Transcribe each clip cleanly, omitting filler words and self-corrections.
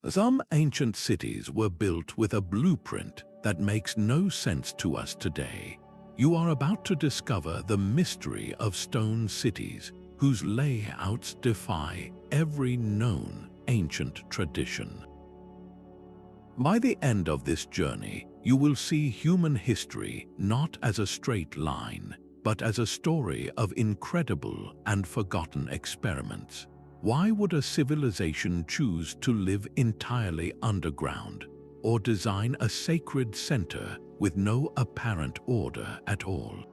Some ancient cities were built with a blueprint that makes no sense to us today. You are about to discover the mystery of stone cities whose layouts defy every known ancient tradition. By the end of this journey, you will see human history not as a straight line, but as a story of incredible and forgotten experiments. Why would a civilization choose to live entirely underground or design a sacred center with no apparent order at all?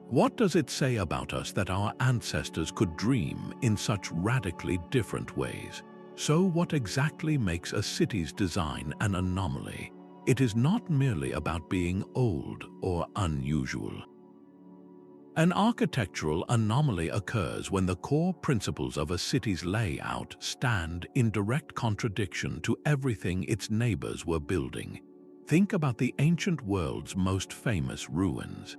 What does it say about us that our ancestors could dream in such radically different ways? So what exactly makes a city's design an anomaly? It is not merely about being old or unusual. An architectural anomaly occurs when the core principles of a city's layout stand in direct contradiction to everything its neighbors were building. Think about the ancient world's most famous ruins.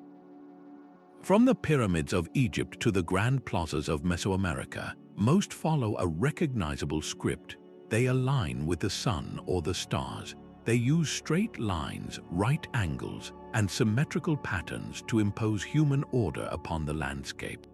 From the pyramids of Egypt to the grand plazas of Mesoamerica, most follow a recognizable script. They align with the sun or the stars. They use straight lines, right angles, and symmetrical patterns to impose human order upon the landscape.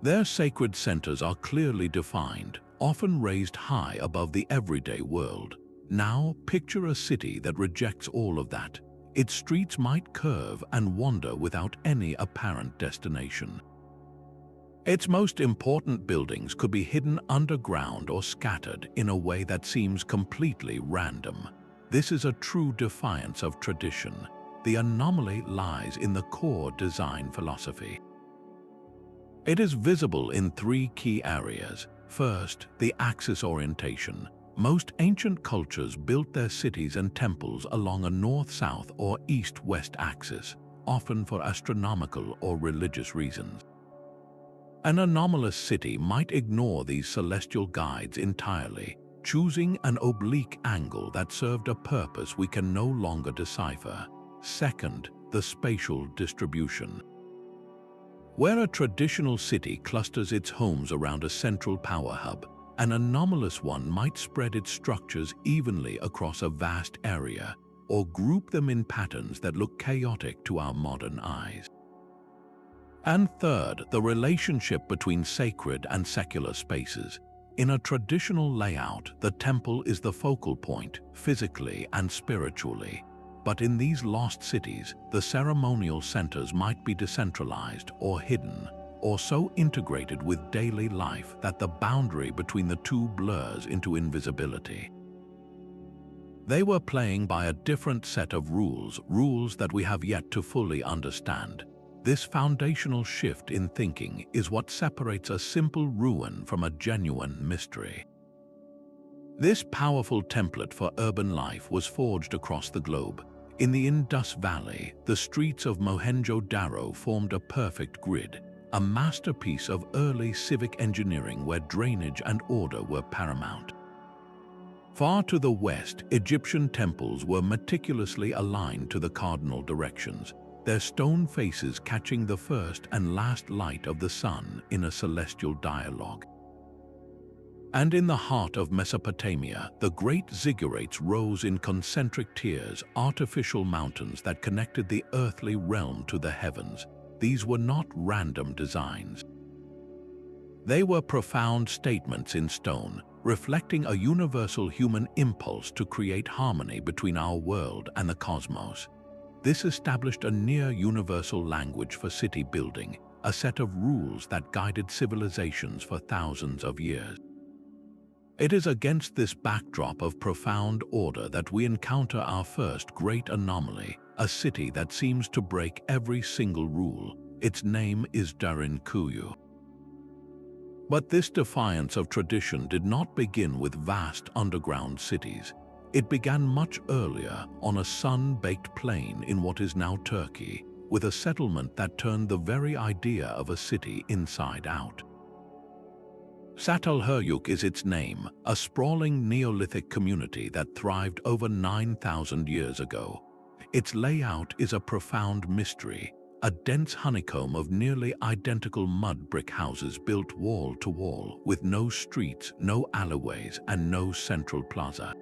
Their sacred centers are clearly defined, often raised high above the everyday world. Now, picture a city that rejects all of that. Its streets might curve and wander without any apparent destination. Its most important buildings could be hidden underground or scattered in a way that seems completely random. This is a true defiance of tradition. The anomaly lies in the core design philosophy. It is visible in three key areas. First, the axis orientation. Most ancient cultures built their cities and temples along a north-south or east-west axis, often for astronomical or religious reasons. An anomalous city might ignore these celestial guides entirely, choosing an oblique angle that served a purpose we can no longer decipher. Second, the spatial distribution. Where a traditional city clusters its homes around a central power hub, an anomalous one might spread its structures evenly across a vast area, or group them in patterns that look chaotic to our modern eyes. And third, the relationship between sacred and secular spaces. In a traditional layout, the temple is the focal point, physically and spiritually. But in these lost cities, the ceremonial centers might be decentralized or hidden, or so integrated with daily life that the boundary between the two blurs into invisibility. They were playing by a different set of rules that we have yet to fully understand. This foundational shift in thinking is what separates a simple ruin from a genuine mystery. This powerful template for urban life was forged across the globe. In the Indus Valley, the streets of Mohenjo-Daro formed a perfect grid, a masterpiece of early civic engineering where drainage and order were paramount. Far to the west, Egyptian temples were meticulously aligned to the cardinal directions, their stone faces catching the first and last light of the sun in a celestial dialogue. And in the heart of Mesopotamia, the great ziggurats rose in concentric tiers, artificial mountains that connected the earthly realm to the heavens. These were not random designs. They were profound statements in stone, reflecting a universal human impulse to create harmony between our world and the cosmos. This established a near-universal language for city building, a set of rules that guided civilizations for thousands of years. It is against this backdrop of profound order that we encounter our first great anomaly, a city that seems to break every single rule. Its name is Derinkuyu. But this defiance of tradition did not begin with vast underground cities. It began much earlier, on a sun-baked plain in what is now Turkey, with a settlement that turned the very idea of a city inside out. Çatalhöyük is its name, a sprawling Neolithic community that thrived over 9,000 years ago. Its layout is a profound mystery, a dense honeycomb of nearly identical mud brick houses built wall to wall, with no streets, no alleyways, and no central plaza.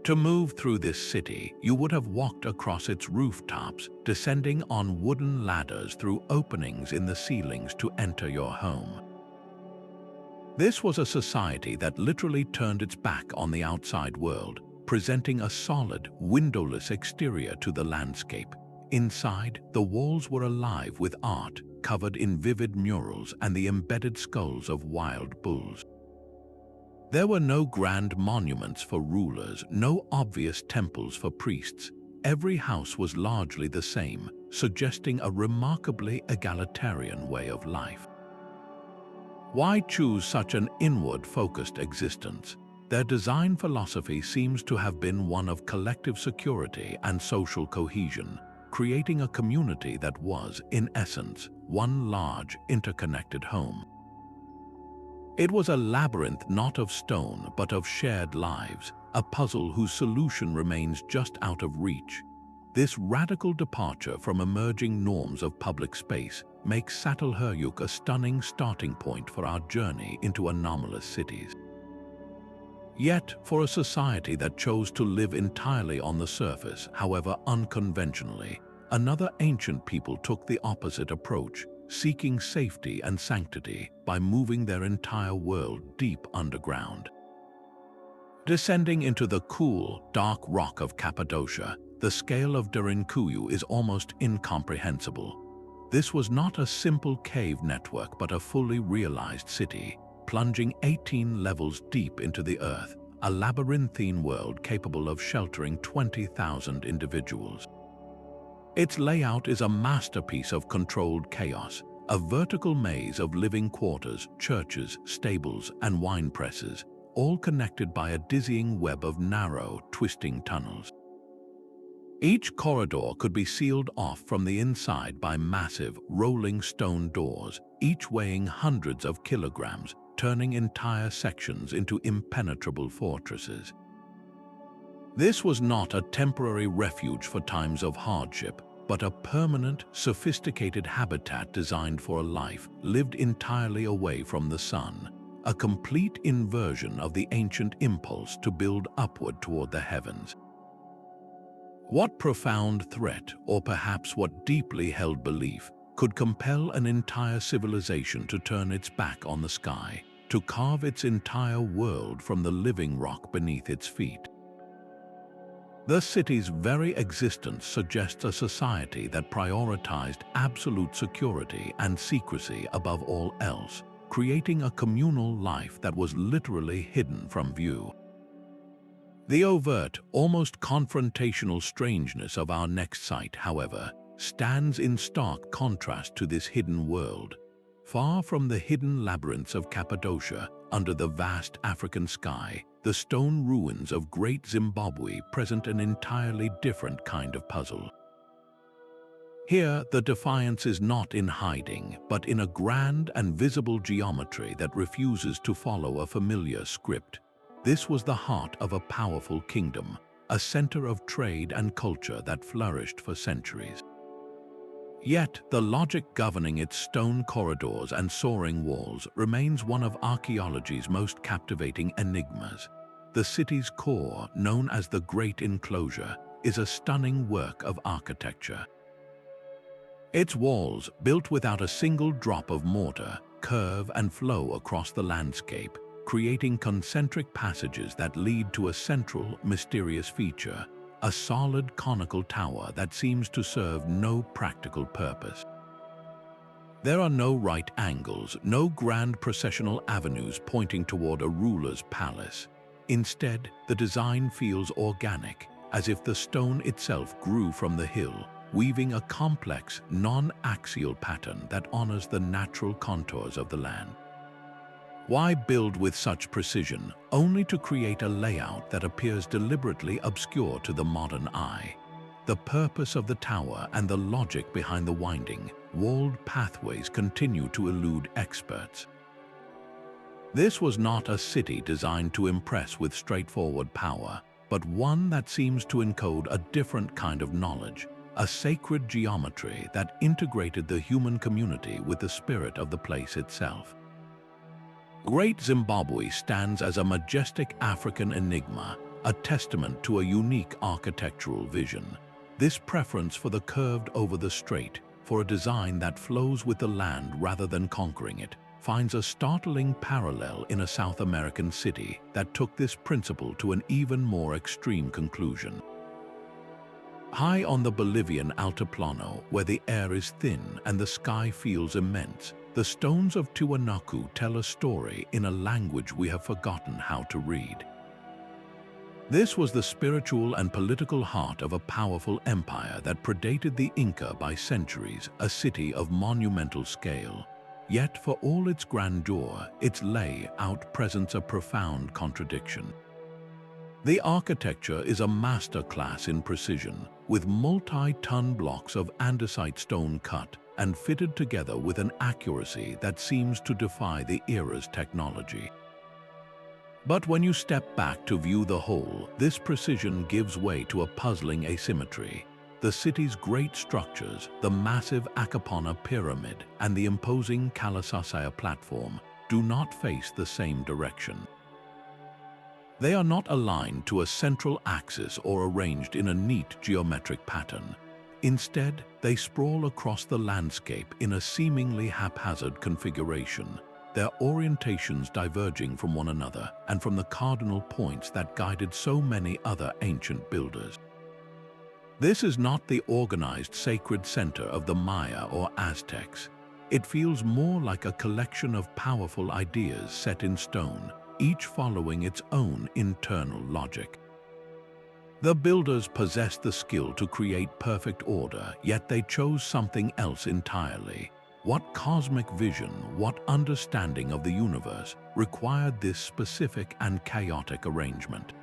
To move through this city, you would have walked across its rooftops, descending on wooden ladders through openings in the ceilings to enter your home. This was a society that literally turned its back on the outside world, presenting a solid, windowless exterior to the landscape. Inside, the walls were alive with art, covered in vivid murals and the embedded skulls of wild bulls. There were no grand monuments for rulers, no obvious temples for priests. Every house was largely the same, suggesting a remarkably egalitarian way of life. Why choose such an inward-focused existence? Their design philosophy seems to have been one of collective security and social cohesion, creating a community that was, in essence, one large, interconnected home. It was a labyrinth not of stone but of shared lives, a puzzle whose solution remains just out of reach. This radical departure from emerging norms of public space makes Çatalhöyük a stunning starting point for our journey into anomalous cities. Yet, for a society that chose to live entirely on the surface, however unconventionally, another ancient people took the opposite approach, seeking safety and sanctity by moving their entire world deep underground. Descending into the cool, dark rock of Cappadocia, the scale of Derinkuyu is almost incomprehensible. This was not a simple cave network but a fully realized city, plunging 18 levels deep into the earth, a labyrinthine world capable of sheltering 20,000 individuals. Its layout is a masterpiece of controlled chaos, a vertical maze of living quarters, churches, stables, and wine presses, all connected by a dizzying web of narrow, twisting tunnels. Each corridor could be sealed off from the inside by massive, rolling stone doors, each weighing hundreds of kilograms, turning entire sections into impenetrable fortresses. This was not a temporary refuge for times of hardship, but a permanent, sophisticated habitat designed for a life lived entirely away from the sun, a complete inversion of the ancient impulse to build upward toward the heavens. What profound threat, or perhaps what deeply held belief, could compel an entire civilization to turn its back on the sky, to carve its entire world from the living rock beneath its feet? The city's very existence suggests a society that prioritized absolute security and secrecy above all else, creating a communal life that was literally hidden from view. The overt, almost confrontational strangeness of our next site, however, stands in stark contrast to this hidden world. Far from the hidden labyrinths of Cappadocia, under the vast African sky, the stone ruins of Great Zimbabwe present an entirely different kind of puzzle. Here, the defiance is not in hiding, but in a grand and visible geometry that refuses to follow a familiar script. This was the heart of a powerful kingdom, a center of trade and culture that flourished for centuries. Yet, the logic governing its stone corridors and soaring walls remains one of archaeology's most captivating enigmas. The city's core, known as the Great Enclosure, is a stunning work of architecture. Its walls, built without a single drop of mortar, curve and flow across the landscape, creating concentric passages that lead to a central, mysterious feature, a solid conical tower that seems to serve no practical purpose. There are no right angles, no grand processional avenues pointing toward a ruler's palace. Instead, the design feels organic, as if the stone itself grew from the hill, weaving a complex, non-axial pattern that honors the natural contours of the land. Why build with such precision, only to create a layout that appears deliberately obscure to the modern eye? The purpose of the tower and the logic behind the winding, walled pathways continue to elude experts. This was not a city designed to impress with straightforward power, but one that seems to encode a different kind of knowledge, a sacred geometry that integrated the human community with the spirit of the place itself. Great Zimbabwe stands as a majestic African enigma, a testament to a unique architectural vision. This preference for the curved over the straight, for a design that flows with the land rather than conquering it, finds a startling parallel in a South American city that took this principle to an even more extreme conclusion. High on the Bolivian Altiplano, where the air is thin and the sky feels immense, the stones of Tiwanaku tell a story in a language we have forgotten how to read. This was the spiritual and political heart of a powerful empire that predated the Inca by centuries, a city of monumental scale. Yet for all its grandeur, its layout presents a profound contradiction. The architecture is a masterclass in precision, with multi-ton blocks of andesite stone cut and fitted together with an accuracy that seems to defy the era's technology. But when you step back to view the whole, this precision gives way to a puzzling asymmetry. The city's great structures, the massive Akapana pyramid and the imposing Kalasasaya platform, do not face the same direction. They are not aligned to a central axis or arranged in a neat geometric pattern. Instead, they sprawl across the landscape in a seemingly haphazard configuration, their orientations diverging from one another and from the cardinal points that guided so many other ancient builders. This is not the organized sacred center of the Maya or Aztecs. It feels more like a collection of powerful ideas set in stone, each following its own internal logic. The builders possessed the skill to create perfect order, yet they chose something else entirely. What cosmic vision, what understanding of the universe required this specific and chaotic arrangement?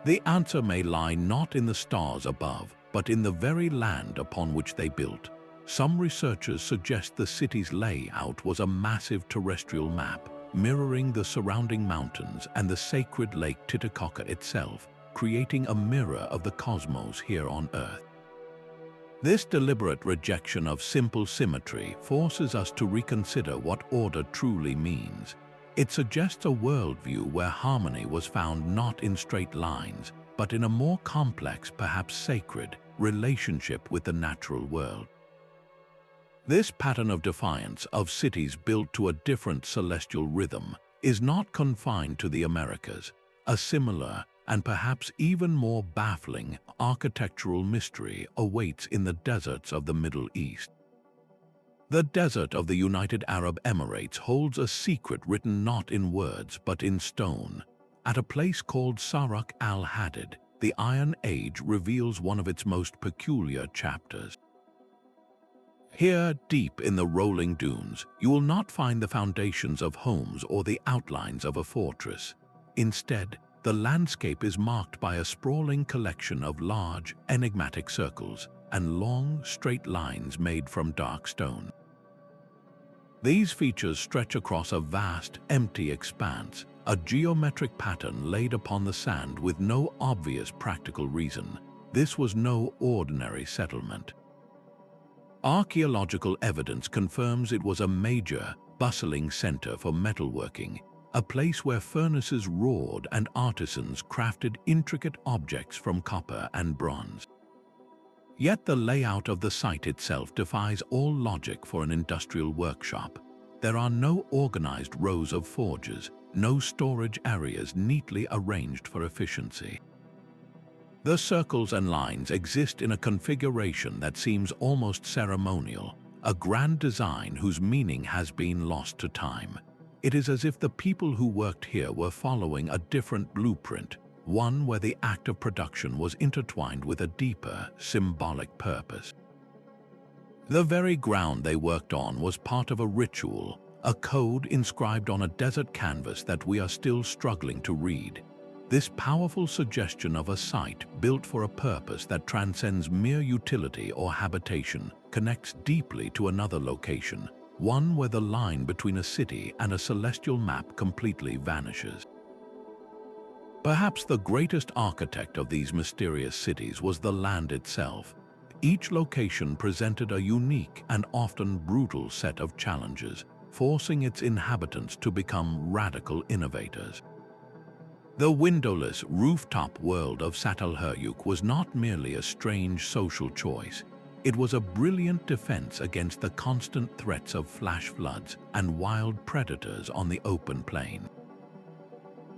The answer may lie not in the stars above, but in the very land upon which they built. Some researchers suggest the city's layout was a massive terrestrial map, mirroring the surrounding mountains and the sacred Lake Titicaca itself, creating a mirror of the cosmos here on Earth. This deliberate rejection of simple symmetry forces us to reconsider what order truly means. It suggests a worldview where harmony was found not in straight lines, but in a more complex, perhaps sacred, relationship with the natural world. This pattern of defiance of cities built to a different celestial rhythm is not confined to the Americas. A similar, and perhaps even more baffling, architectural mystery awaits in the deserts of the Middle East. The desert of the United Arab Emirates holds a secret written not in words but in stone. At a place called Saruq Al-Hadid, the Iron Age reveals one of its most peculiar chapters. Here, deep in the rolling dunes, you will not find the foundations of homes or the outlines of a fortress. Instead, the landscape is marked by a sprawling collection of large, enigmatic circles and long, straight lines made from dark stone. These features stretch across a vast, empty expanse, a geometric pattern laid upon the sand with no obvious practical reason. This was no ordinary settlement. Archaeological evidence confirms it was a major, bustling center for metalworking, a place where furnaces roared and artisans crafted intricate objects from copper and bronze. Yet the layout of the site itself defies all logic for an industrial workshop. There are no organized rows of forges, no storage areas neatly arranged for efficiency. The circles and lines exist in a configuration that seems almost ceremonial, a grand design whose meaning has been lost to time. It is as if the people who worked here were following a different blueprint, one where the act of production was intertwined with a deeper, symbolic purpose. The very ground they worked on was part of a ritual, a code inscribed on a desert canvas that we are still struggling to read. This powerful suggestion of a site built for a purpose that transcends mere utility or habitation connects deeply to another location, one where the line between a city and a celestial map completely vanishes. Perhaps the greatest architect of these mysterious cities was the land itself. each location presented a unique and often brutal set of challenges, forcing its inhabitants to become radical innovators. The windowless rooftop world of Çatalhöyük was not merely a strange social choice. It was a brilliant defense against the constant threats of flash floods and wild predators on the open plain.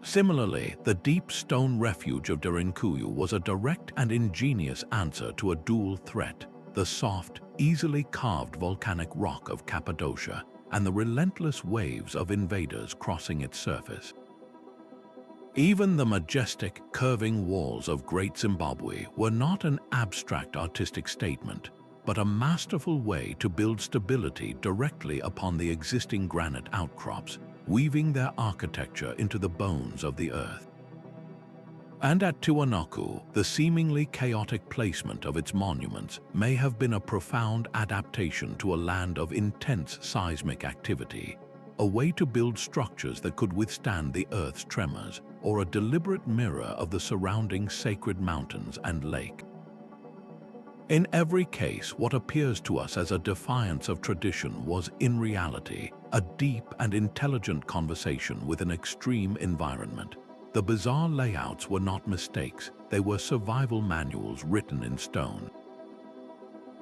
Similarly, the deep stone refuge of Derinkuyu was a direct and ingenious answer to a dual threat: the soft, easily carved volcanic rock of Cappadocia and the relentless waves of invaders crossing its surface. Even the majestic, curving walls of Great Zimbabwe were not an abstract artistic statement, but a masterful way to build stability directly upon the existing granite outcrops, weaving their architecture into the bones of the earth. And at Tiwanaku, the seemingly chaotic placement of its monuments may have been a profound adaptation to a land of intense seismic activity, a way to build structures that could withstand the Earth's tremors, or a deliberate mirror of the surrounding sacred mountains and lake. In every case, what appears to us as a defiance of tradition was, in reality, a deep and intelligent conversation with an extreme environment. The bizarre layouts were not mistakes, they were survival manuals written in stone.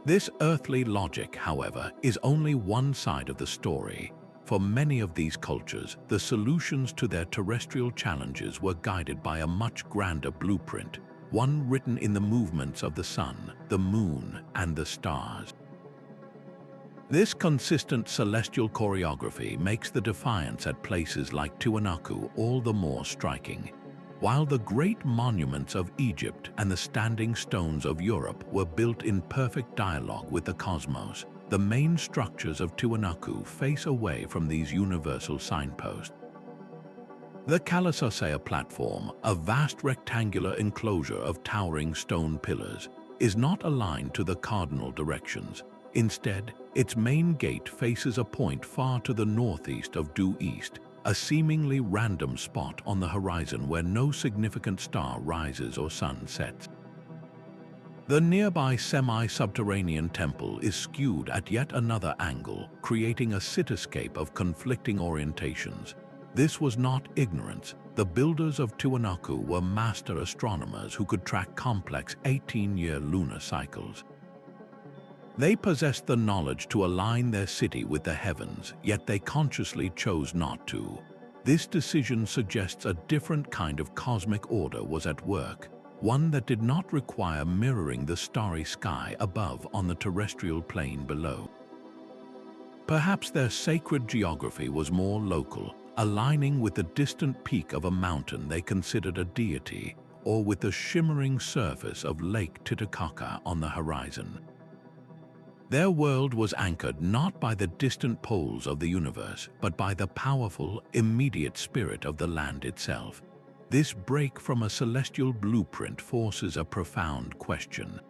This earthly logic, however, is only one side of the story. For many of these cultures, the solutions to their terrestrial challenges were guided by a much grander blueprint, one written in the movements of the sun, the moon, and the stars. This consistent celestial choreography makes the defiance at places like Tiwanaku all the more striking. While the great monuments of Egypt and the standing stones of Europe were built in perfect dialogue with the cosmos, the main structures of Tiwanaku face away from these universal signposts. The Catalhoyuk platform, a vast rectangular enclosure of towering stone pillars, is not aligned to the cardinal directions. Instead, its main gate faces a point far to the northeast of due east, a seemingly random spot on the horizon where no significant star rises or sun sets. The nearby semi-subterranean temple is skewed at yet another angle, creating a cityscape of conflicting orientations. This was not ignorance. The builders of Tiwanaku were master astronomers who could track complex 18-year lunar cycles. They possessed the knowledge to align their city with the heavens, yet they consciously chose not to. This decision suggests a different kind of cosmic order was at work, one that did not require mirroring the starry sky above on the terrestrial plane below. Perhaps their sacred geography was more local, aligning with the distant peak of a mountain they considered a deity, or with the shimmering surface of Lake Titicaca on the horizon. Their world was anchored not by the distant poles of the universe, but by the powerful, immediate spirit of the land itself. This break from a celestial blueprint forces a profound question.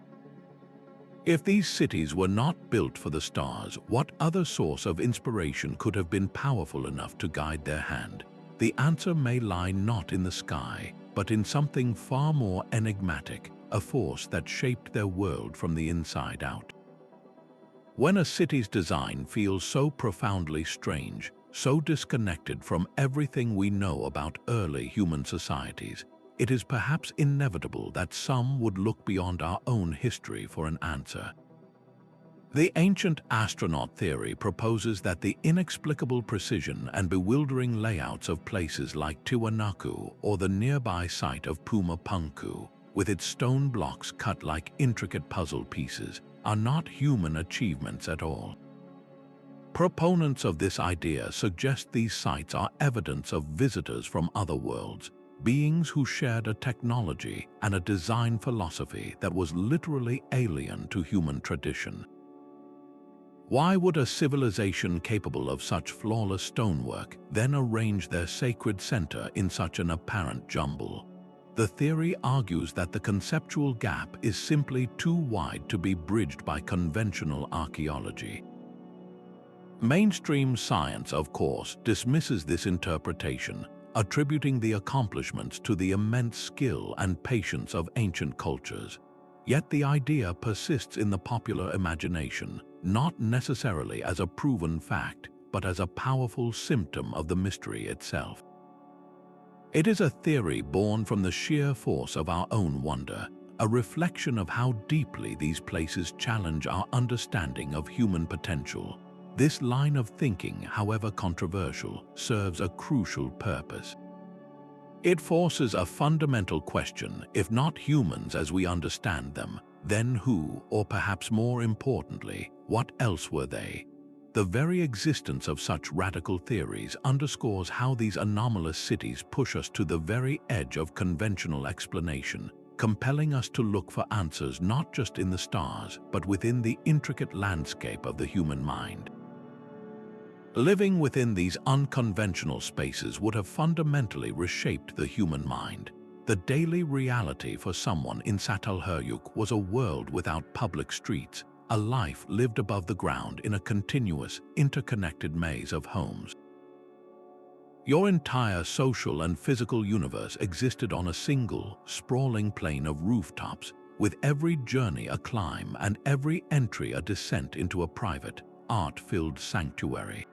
If these cities were not built for the stars, what other source of inspiration could have been powerful enough to guide their hand? The answer may lie not in the sky, but in something far more enigmatic, a force that shaped their world from the inside out. When a city's design feels so profoundly strange, so disconnected from everything we know about early human societies, it is perhaps inevitable that some would look beyond our own history for an answer. The ancient astronaut theory proposes that the inexplicable precision and bewildering layouts of places like Tiwanaku or the nearby site of Pumapunku, with its stone blocks cut like intricate puzzle pieces, are not human achievements at all. Proponents of this idea suggest these sites are evidence of visitors from other worlds, beings who shared a technology and a design philosophy that was literally alien to human tradition. Why would a civilization capable of such flawless stonework then arrange their sacred center in such an apparent jumble? The theory argues that the conceptual gap is simply too wide to be bridged by conventional archaeology. Mainstream science, of course, dismisses this interpretation, attributing the accomplishments to the immense skill and patience of ancient cultures. Yet the idea persists in the popular imagination, not necessarily as a proven fact, but as a powerful symptom of the mystery itself. It is a theory born from the sheer force of our own wonder, a reflection of how deeply these places challenge our understanding of human potential. This line of thinking, however controversial, serves a crucial purpose. It forces a fundamental question: if not humans as we understand them, then who, or perhaps more importantly, what else were they? The very existence of such radical theories underscores how these anomalous cities push us to the very edge of conventional explanation, compelling us to look for answers not just in the stars, but within the intricate landscape of the human mind. Living within these unconventional spaces would have fundamentally reshaped the human mind. The daily reality for someone in Çatalhöyük was a world without public streets, a life lived above the ground in a continuous, interconnected maze of homes. Your entire social and physical universe existed on a single, sprawling plain of rooftops, with every journey a climb and every entry a descent into a private, art-filled sanctuary.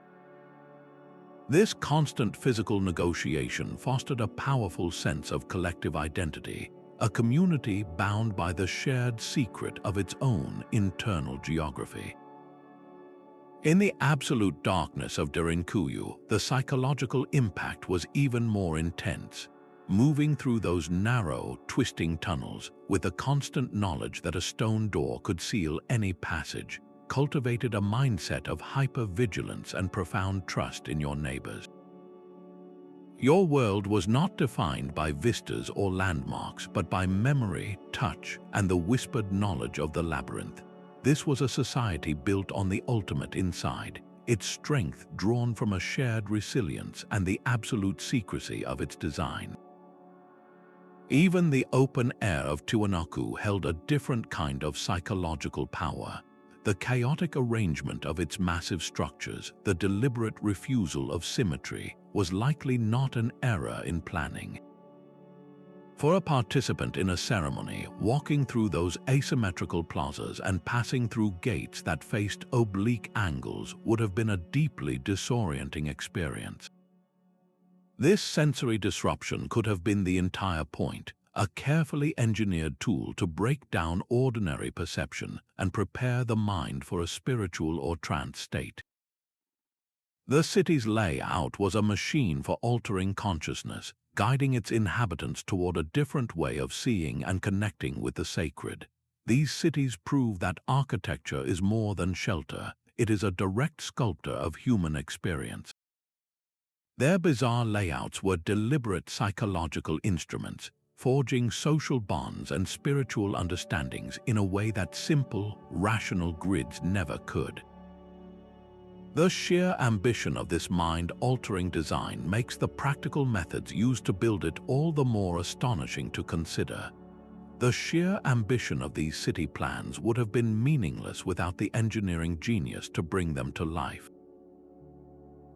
This constant physical negotiation fostered a powerful sense of collective identity, a community bound by the shared secret of its own internal geography. In the absolute darkness of Derinkuyu, the psychological impact was even more intense. Moving through those narrow, twisting tunnels, with the constant knowledge that a stone door could seal any passage, cultivated a mindset of hyper-vigilance and profound trust in your neighbors. Your world was not defined by vistas or landmarks, but by memory, touch, and the whispered knowledge of the labyrinth. This was a society built on the ultimate inside, its strength drawn from a shared resilience and the absolute secrecy of its design. Even the open air of Tiwanaku held a different kind of psychological power. The chaotic arrangement of its massive structures, the deliberate refusal of symmetry, was likely not an error in planning. For a participant in a ceremony, walking through those asymmetrical plazas and passing through gates that faced oblique angles would have been a deeply disorienting experience. This sensory disruption could have been the entire point, a carefully engineered tool to break down ordinary perception and prepare the mind for a spiritual or trance state. The city's layout was a machine for altering consciousness, guiding its inhabitants toward a different way of seeing and connecting with the sacred. These cities prove that architecture is more than shelter, it is a direct sculptor of human experience. Their bizarre layouts were deliberate psychological instruments, forging social bonds and spiritual understandings in a way that simple, rational grids never could. The sheer ambition of this mind-altering design makes the practical methods used to build it all the more astonishing to consider. The sheer ambition of these city plans would have been meaningless without the engineering genius to bring them to life.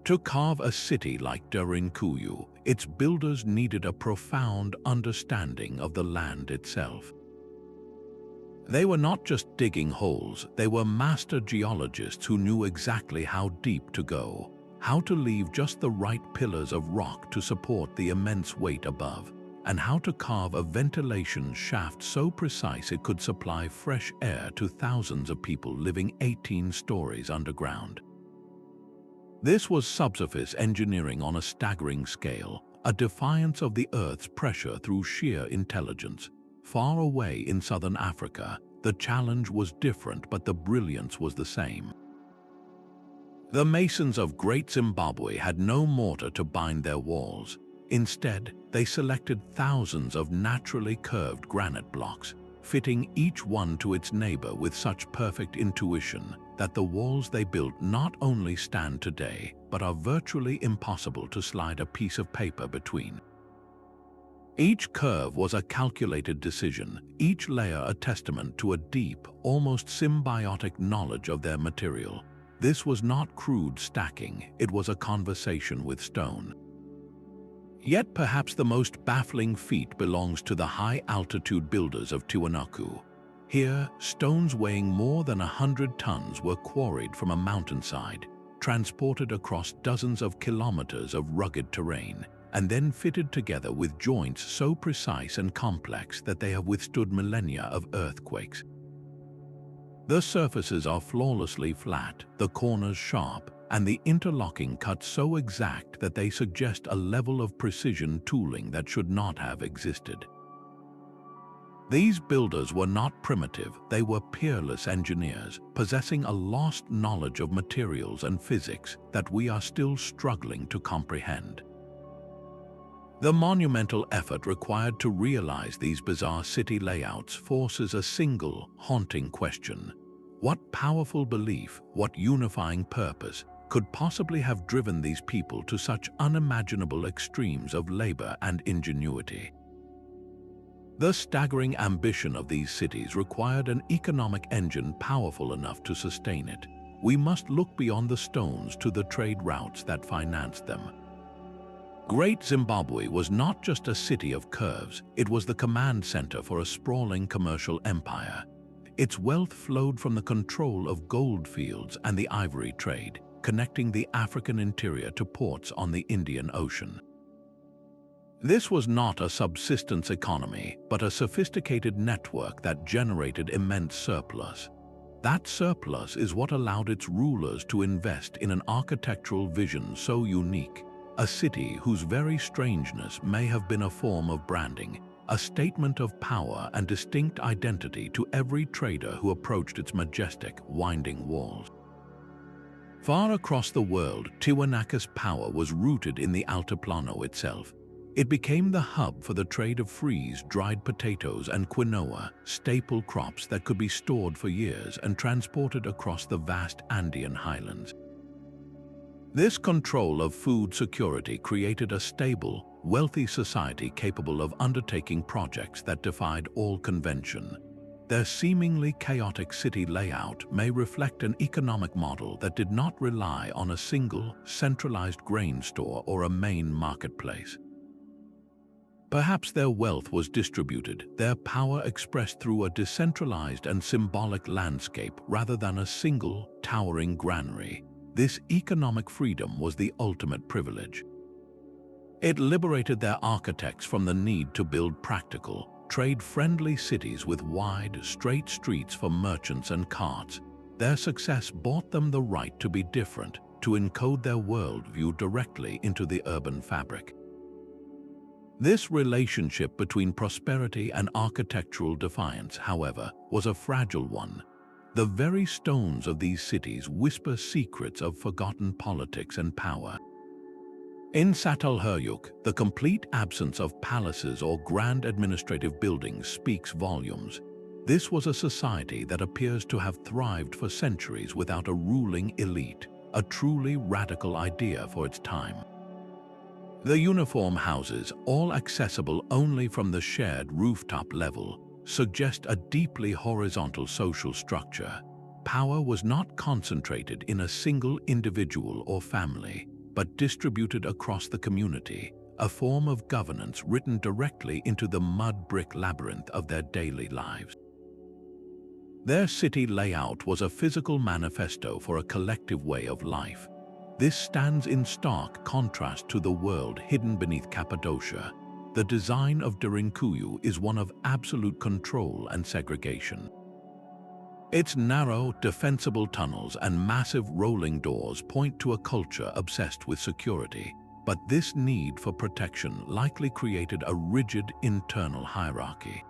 To carve a city like Derinkuyu, its builders needed a profound understanding of the land itself. They were not just digging holes, they were master geologists who knew exactly how deep to go, how to leave just the right pillars of rock to support the immense weight above, and how to carve a ventilation shaft so precise it could supply fresh air to thousands of people living 18 stories underground. This was subsurface engineering on a staggering scale, a defiance of the Earth's pressure through sheer intelligence. Far away in southern Africa, the challenge was different, but the brilliance was the same. The masons of Great Zimbabwe had no mortar to bind their walls. Instead, they selected thousands of naturally curved granite blocks, fitting each one to its neighbor with such perfect intuition that the walls they built not only stand today, but are virtually impossible to slide a piece of paper between. Each curve was a calculated decision, each layer a testament to a deep, almost symbiotic knowledge of their material. This was not crude stacking, it was a conversation with stone. Yet perhaps the most baffling feat belongs to the high-altitude builders of Tiwanaku. Here, stones weighing more than 100 tons were quarried from a mountainside, transported across dozens of kilometers of rugged terrain, and then fitted together with joints so precise and complex that they have withstood millennia of earthquakes. The surfaces are flawlessly flat, the corners sharp, and the interlocking cut so exact that they suggest a level of precision tooling that should not have existed. These builders were not primitive, they were peerless engineers, possessing a lost knowledge of materials and physics that we are still struggling to comprehend. The monumental effort required to realize these bizarre city layouts forces a single, haunting question. What powerful belief, what unifying purpose, could possibly have driven these people to such unimaginable extremes of labor and ingenuity? The staggering ambition of these cities required an economic engine powerful enough to sustain it. We must look beyond the stones to the trade routes that financed them. Great Zimbabwe was not just a city of curves, it was the command center for a sprawling commercial empire. Its wealth flowed from the control of gold fields and the ivory trade, connecting the African interior to ports on the Indian Ocean. This was not a subsistence economy, but a sophisticated network that generated immense surplus. That surplus is what allowed its rulers to invest in an architectural vision so unique, a city whose very strangeness may have been a form of branding, a statement of power and distinct identity to every trader who approached its majestic, winding walls. Far across the world, Tiwanaku's power was rooted in the Altiplano itself. It became the hub for the trade of freeze-dried potatoes and quinoa, staple crops that could be stored for years and transported across the vast Andean highlands. This control of food security created a stable, wealthy society capable of undertaking projects that defied all convention. Their seemingly chaotic city layout may reflect an economic model that did not rely on a single, centralized grain store or a main marketplace. Perhaps their wealth was distributed, their power expressed through a decentralized and symbolic landscape rather than a single, towering granary. This economic freedom was the ultimate privilege. It liberated their architects from the need to build practical, trade-friendly cities with wide, straight streets for merchants and carts. Their success bought them the right to be different, to encode their worldview directly into the urban fabric. This relationship between prosperity and architectural defiance, however, was a fragile one. The very stones of these cities whisper secrets of forgotten politics and power. In Çatalhöyük, the complete absence of palaces or grand administrative buildings speaks volumes. This was a society that appears to have thrived for centuries without a ruling elite, a truly radical idea for its time. The uniform houses, all accessible only from the shared rooftop level, suggest a deeply horizontal social structure. Power was not concentrated in a single individual or family, but distributed across the community, a form of governance written directly into the mud-brick labyrinth of their daily lives. Their city layout was a physical manifesto for a collective way of life. This stands in stark contrast to the world hidden beneath Cappadocia. The design of Derinkuyu is one of absolute control and segregation. Its narrow, defensible tunnels and massive rolling doors point to a culture obsessed with security, but this need for protection likely created a rigid internal hierarchy.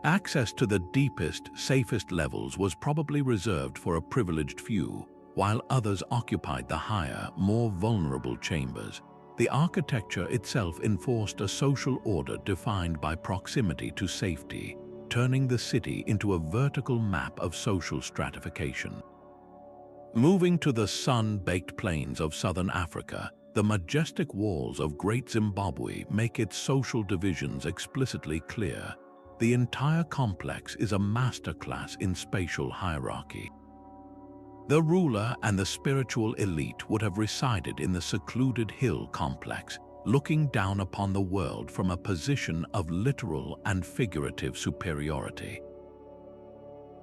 Access to the deepest, safest levels was probably reserved for a privileged few, while others occupied the higher, more vulnerable chambers. The architecture itself enforced a social order defined by proximity to safety, turning the city into a vertical map of social stratification. Moving to the sun-baked plains of southern Africa, the majestic walls of Great Zimbabwe make its social divisions explicitly clear. The entire complex is a masterclass in spatial hierarchy. The ruler and the spiritual elite would have resided in the secluded hill complex, looking down upon the world from a position of literal and figurative superiority.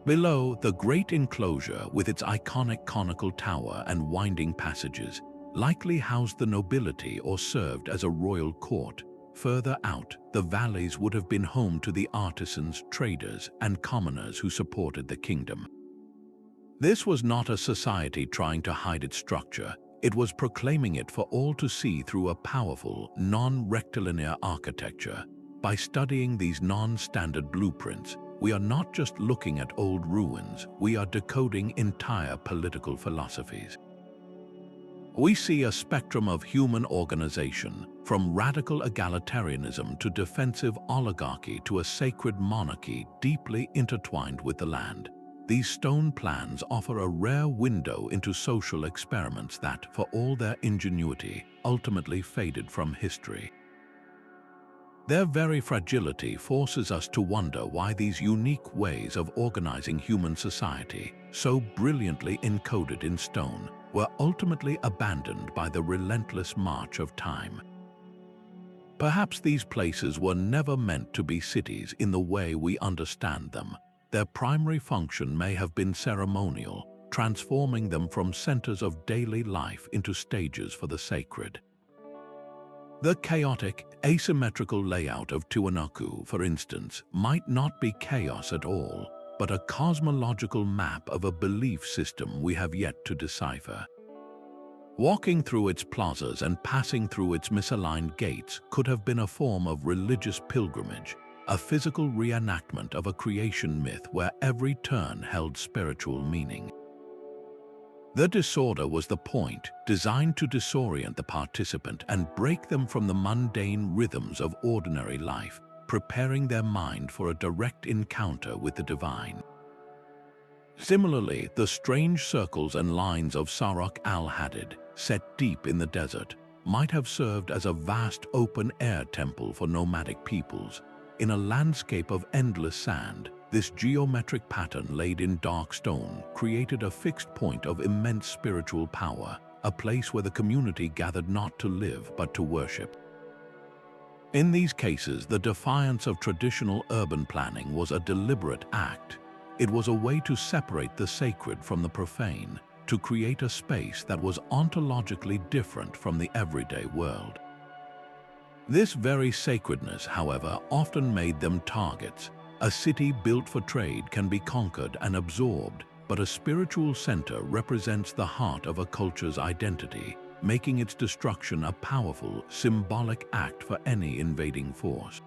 Below, the great enclosure with its iconic conical tower and winding passages likely housed the nobility or served as a royal court. Further out, the valleys would have been home to the artisans, traders, and commoners who supported the kingdom. This was not a society trying to hide its structure. It was proclaiming it for all to see through a powerful, non-rectilinear architecture. By studying these non-standard blueprints, we are not just looking at old ruins, we are decoding entire political philosophies. We see a spectrum of human organization, from radical egalitarianism to defensive oligarchy to a sacred monarchy deeply intertwined with the land. These stone plans offer a rare window into social experiments that, for all their ingenuity, ultimately faded from history. Their very fragility forces us to wonder why these unique ways of organizing human society, so brilliantly encoded in stone, were ultimately abandoned by the relentless march of time. Perhaps these places were never meant to be cities in the way we understand them. Their primary function may have been ceremonial, transforming them from centers of daily life into stages for the sacred. The chaotic, asymmetrical layout of Tiwanaku, for instance, might not be chaos at all, but a cosmological map of a belief system we have yet to decipher. Walking through its plazas and passing through its misaligned gates could have been a form of religious pilgrimage, a physical reenactment of a creation myth where every turn held spiritual meaning. The disorder was the point, designed to disorient the participant and break them from the mundane rhythms of ordinary life, preparing their mind for a direct encounter with the divine. Similarly, the strange circles and lines of Saruq Al-Hadid, set deep in the desert, might have served as a vast open-air temple for nomadic peoples. In a landscape of endless sand, this geometric pattern laid in dark stone created a fixed point of immense spiritual power, a place where the community gathered not to live but to worship. In these cases, the defiance of traditional urban planning was a deliberate act. It was a way to separate the sacred from the profane, to create a space that was ontologically different from the everyday world. This very sacredness, however, often made them targets. A city built for trade can be conquered and absorbed, but a spiritual center represents the heart of a culture's identity, making its destruction a powerful, symbolic act for any invading force.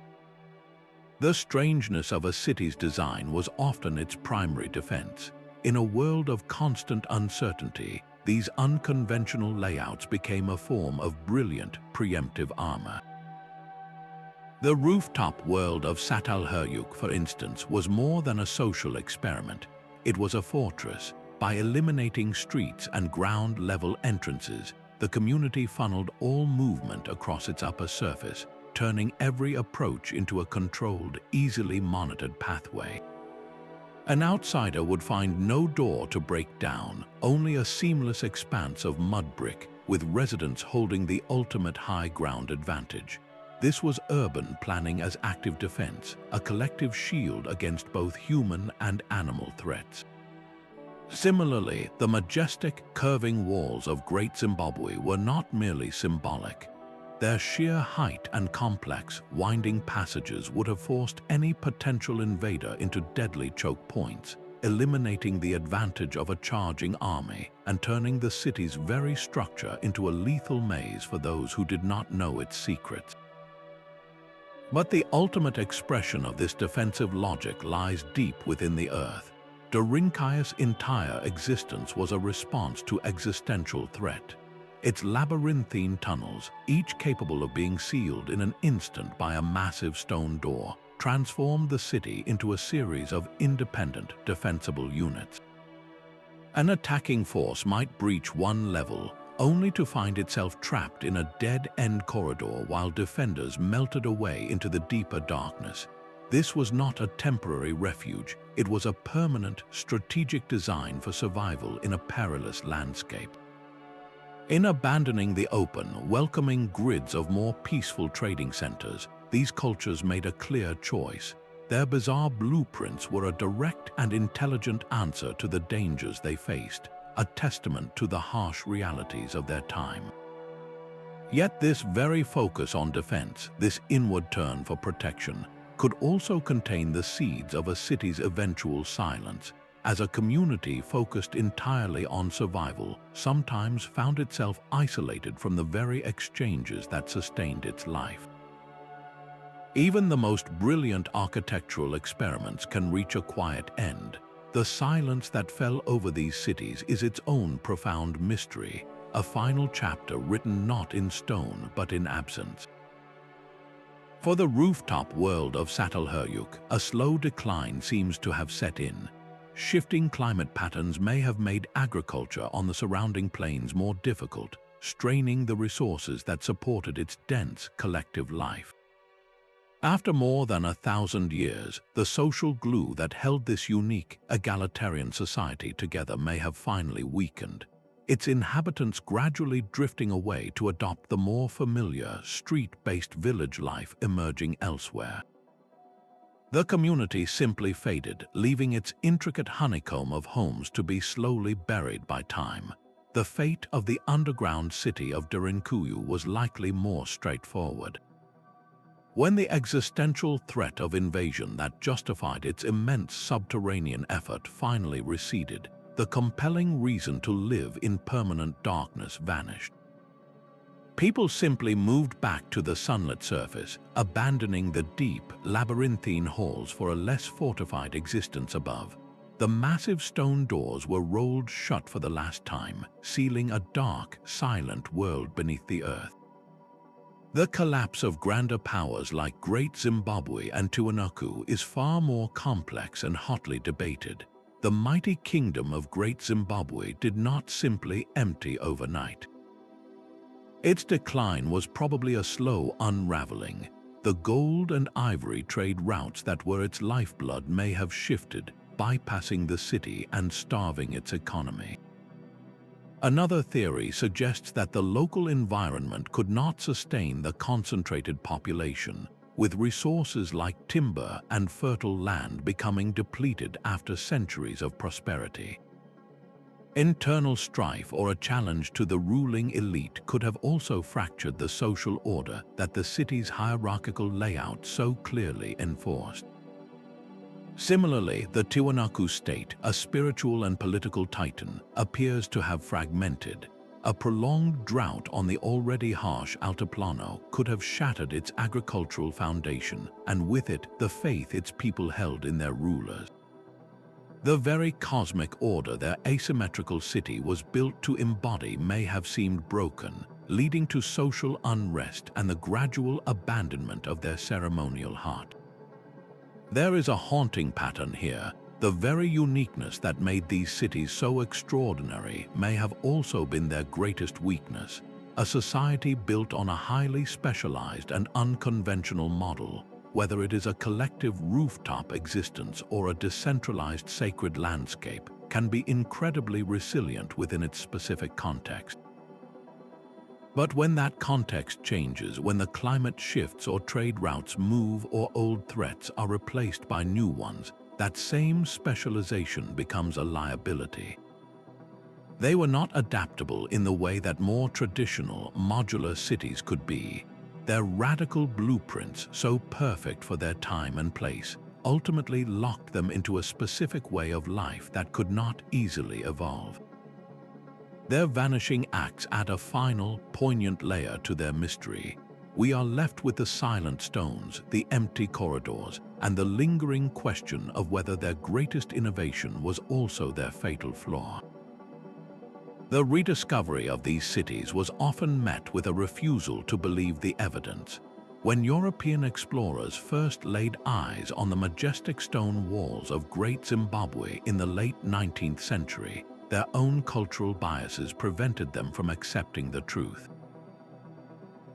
The strangeness of a city's design was often its primary defense. In a world of constant uncertainty, these unconventional layouts became a form of brilliant, preemptive armor. The rooftop world of Çatalhöyük, for instance, was more than a social experiment. It was a fortress. By eliminating streets and ground-level entrances, the community funneled all movement across its upper surface, turning every approach into a controlled, easily monitored pathway. An outsider would find no door to break down, only a seamless expanse of mud brick, with residents holding the ultimate high ground advantage. This was urban planning as active defense, a collective shield against both human and animal threats. Similarly, the majestic, curving walls of Great Zimbabwe were not merely symbolic. Their sheer height and complex, winding passages would have forced any potential invader into deadly choke points, eliminating the advantage of a charging army and turning the city's very structure into a lethal maze for those who did not know its secrets. But the ultimate expression of this defensive logic lies deep within the earth. Derinkuyu's entire existence was a response to existential threat. Its labyrinthine tunnels, each capable of being sealed in an instant by a massive stone door, transformed the city into a series of independent, defensible units. An attacking force might breach one level, only to find itself trapped in a dead-end corridor while defenders melted away into the deeper darkness. This was not a temporary refuge, it was a permanent, strategic design for survival in a perilous landscape. In abandoning the open, welcoming grids of more peaceful trading centers, these cultures made a clear choice. Their bizarre blueprints were a direct and intelligent answer to the dangers they faced, a testament to the harsh realities of their time. Yet this very focus on defense, this inward turn for protection, could also contain the seeds of a city's eventual silence, as a community focused entirely on survival sometimes found itself isolated from the very exchanges that sustained its life. Even the most brilliant architectural experiments can reach a quiet end. The silence that fell over these cities is its own profound mystery, a final chapter written not in stone but in absence. For the rooftop world of Çatalhöyük, a slow decline seems to have set in. Shifting climate patterns may have made agriculture on the surrounding plains more difficult, straining the resources that supported its dense collective life. After more than 1,000 years, the social glue that held this unique, egalitarian society together may have finally weakened, its inhabitants gradually drifting away to adopt the more familiar, street-based village life emerging elsewhere. The community simply faded, leaving its intricate honeycomb of homes to be slowly buried by time. The fate of the underground city of Derinkuyu was likely more straightforward. When the existential threat of invasion that justified its immense subterranean effort finally receded, the compelling reason to live in permanent darkness vanished. People simply moved back to the sunlit surface, abandoning the deep, labyrinthine halls for a less fortified existence above. The massive stone doors were rolled shut for the last time, sealing a dark, silent world beneath the earth. The collapse of grander powers like Great Zimbabwe and Tiwanaku is far more complex and hotly debated. The mighty kingdom of Great Zimbabwe did not simply empty overnight. Its decline was probably a slow unraveling. The gold and ivory trade routes that were its lifeblood may have shifted, bypassing the city and starving its economy. Another theory suggests that the local environment could not sustain the concentrated population, with resources like timber and fertile land becoming depleted after centuries of prosperity. Internal strife or a challenge to the ruling elite could have also fractured the social order that the city's hierarchical layout so clearly enforced. Similarly, the Tiwanaku state, a spiritual and political titan, appears to have fragmented. A prolonged drought on the already harsh Altiplano could have shattered its agricultural foundation, and with it, the faith its people held in their rulers. The very cosmic order their asymmetrical city was built to embody may have seemed broken, leading to social unrest and the gradual abandonment of their ceremonial heart. There is a haunting pattern here. The very uniqueness that made these cities so extraordinary may have also been their greatest weakness, a society built on a highly specialized and unconventional model, whether it is a collective rooftop existence or a decentralized sacred landscape, can be incredibly resilient within its specific context. But when that context changes, when the climate shifts or trade routes move or old threats are replaced by new ones, that same specialization becomes a liability. They were not adaptable in the way that more traditional, modular cities could be. Their radical blueprints, so perfect for their time and place, ultimately locked them into a specific way of life that could not easily evolve. Their vanishing acts add a final, poignant layer to their mystery. We are left with the silent stones, the empty corridors, and the lingering question of whether their greatest innovation was also their fatal flaw. The rediscovery of these cities was often met with a refusal to believe the evidence. When European explorers first laid eyes on the majestic stone walls of Great Zimbabwe in the late 19th century, their own cultural biases prevented them from accepting the truth.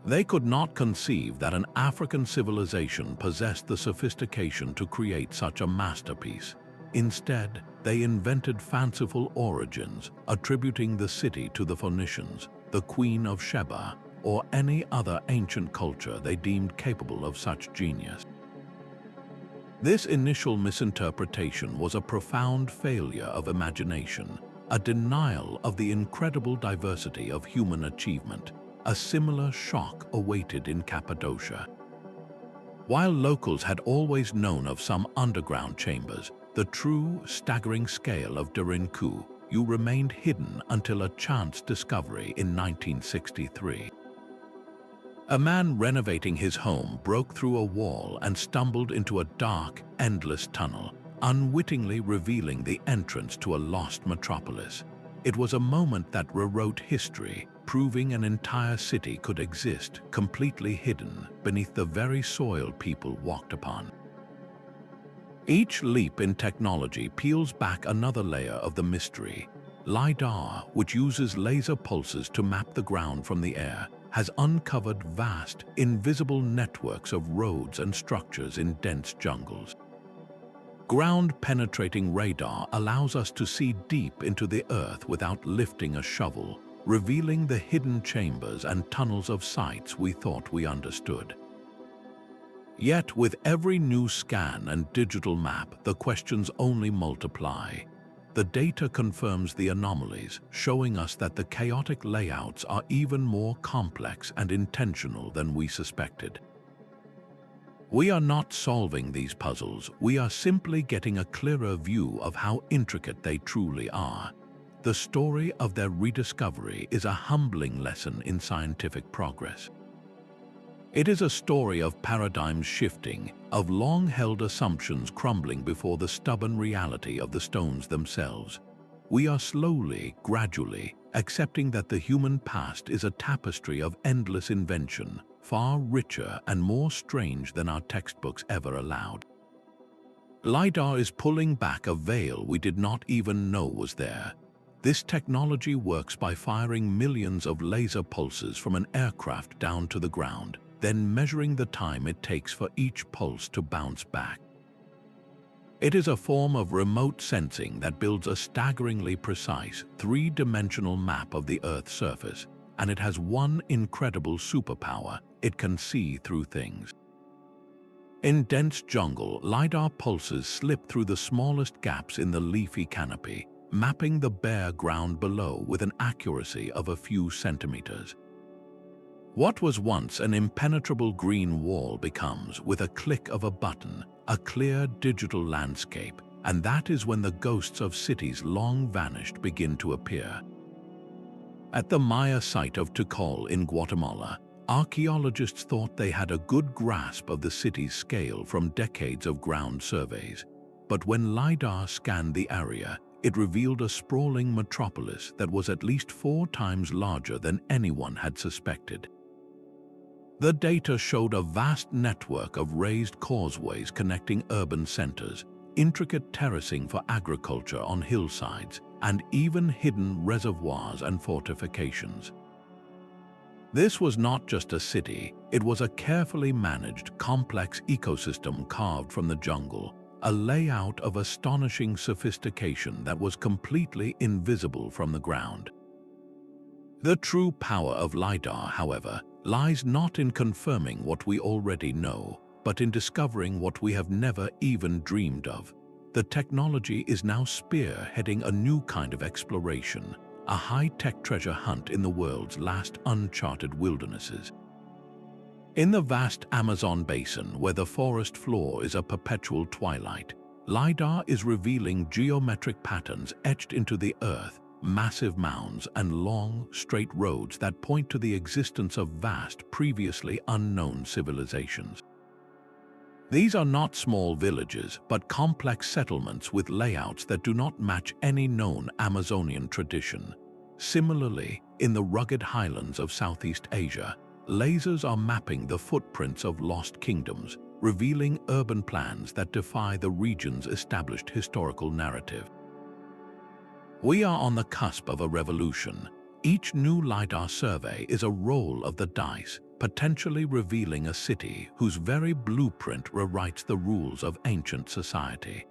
They could not conceive that an African civilization possessed the sophistication to create such a masterpiece. Instead, they invented fanciful origins, attributing the city to the Phoenicians, the Queen of Sheba, or any other ancient culture they deemed capable of such genius. This initial misinterpretation was a profound failure of imagination, a denial of the incredible diversity of human achievement. A similar shock awaited in Cappadocia. While locals had always known of some underground chambers, the true, staggering scale of Derinkuyu remained hidden until a chance discovery in 1963. A man renovating his home broke through a wall and stumbled into a dark, endless tunnel, unwittingly revealing the entrance to a lost metropolis. It was a moment that rewrote history, proving an entire city could exist, completely hidden beneath the very soil people walked upon. Each leap in technology peels back another layer of the mystery. LiDAR, which uses laser pulses to map the ground from the air, has uncovered vast, invisible networks of roads and structures in dense jungles. Ground-penetrating radar allows us to see deep into the earth without lifting a shovel, revealing the hidden chambers and tunnels of sites we thought we understood. Yet, with every new scan and digital map, the questions only multiply. The data confirms the anomalies, showing us that the chaotic layouts are even more complex and intentional than we suspected. We are not solving these puzzles, we are simply getting a clearer view of how intricate they truly are. The story of their rediscovery is a humbling lesson in scientific progress. It is a story of paradigms shifting, of long-held assumptions crumbling before the stubborn reality of the stones themselves. We are slowly, gradually, accepting that the human past is a tapestry of endless invention, far richer and more strange than our textbooks ever allowed. LiDAR is pulling back a veil we did not even know was there. This technology works by firing millions of laser pulses from an aircraft down to the ground, then measuring the time it takes for each pulse to bounce back. It is a form of remote sensing that builds a staggeringly precise, three-dimensional map of the Earth's surface, and it has one incredible superpower: it can see through things. In dense jungle, LiDAR pulses slip through the smallest gaps in the leafy canopy, mapping the bare ground below with an accuracy of a few centimeters. What was once an impenetrable green wall becomes, with a click of a button, a clear digital landscape, and that is when the ghosts of cities long vanished begin to appear. At the Maya site of Tikal in Guatemala, archaeologists thought they had a good grasp of the city's scale from decades of ground surveys. But when LiDAR scanned the area, it revealed a sprawling metropolis that was at least 4 times larger than anyone had suspected. The data showed a vast network of raised causeways connecting urban centers, intricate terracing for agriculture on hillsides, and even hidden reservoirs and fortifications. This was not just a city, it was a carefully managed, complex ecosystem carved from the jungle, a layout of astonishing sophistication that was completely invisible from the ground. The true power of LiDAR, however, lies not in confirming what we already know, but in discovering what we have never even dreamed of. The technology is now spearheading a new kind of exploration, a high-tech treasure hunt in the world's last uncharted wildernesses. In the vast Amazon basin, where the forest floor is a perpetual twilight, LiDAR is revealing geometric patterns etched into the earth, massive mounds and long, straight roads that point to the existence of vast, previously unknown civilizations. These are not small villages, but complex settlements with layouts that do not match any known Amazonian tradition. Similarly, in the rugged highlands of Southeast Asia, lasers are mapping the footprints of lost kingdoms, revealing urban plans that defy the region's established historical narrative. We are on the cusp of a revolution. Each new LiDAR survey is a roll of the dice, potentially revealing a city whose very blueprint rewrites the rules of ancient society.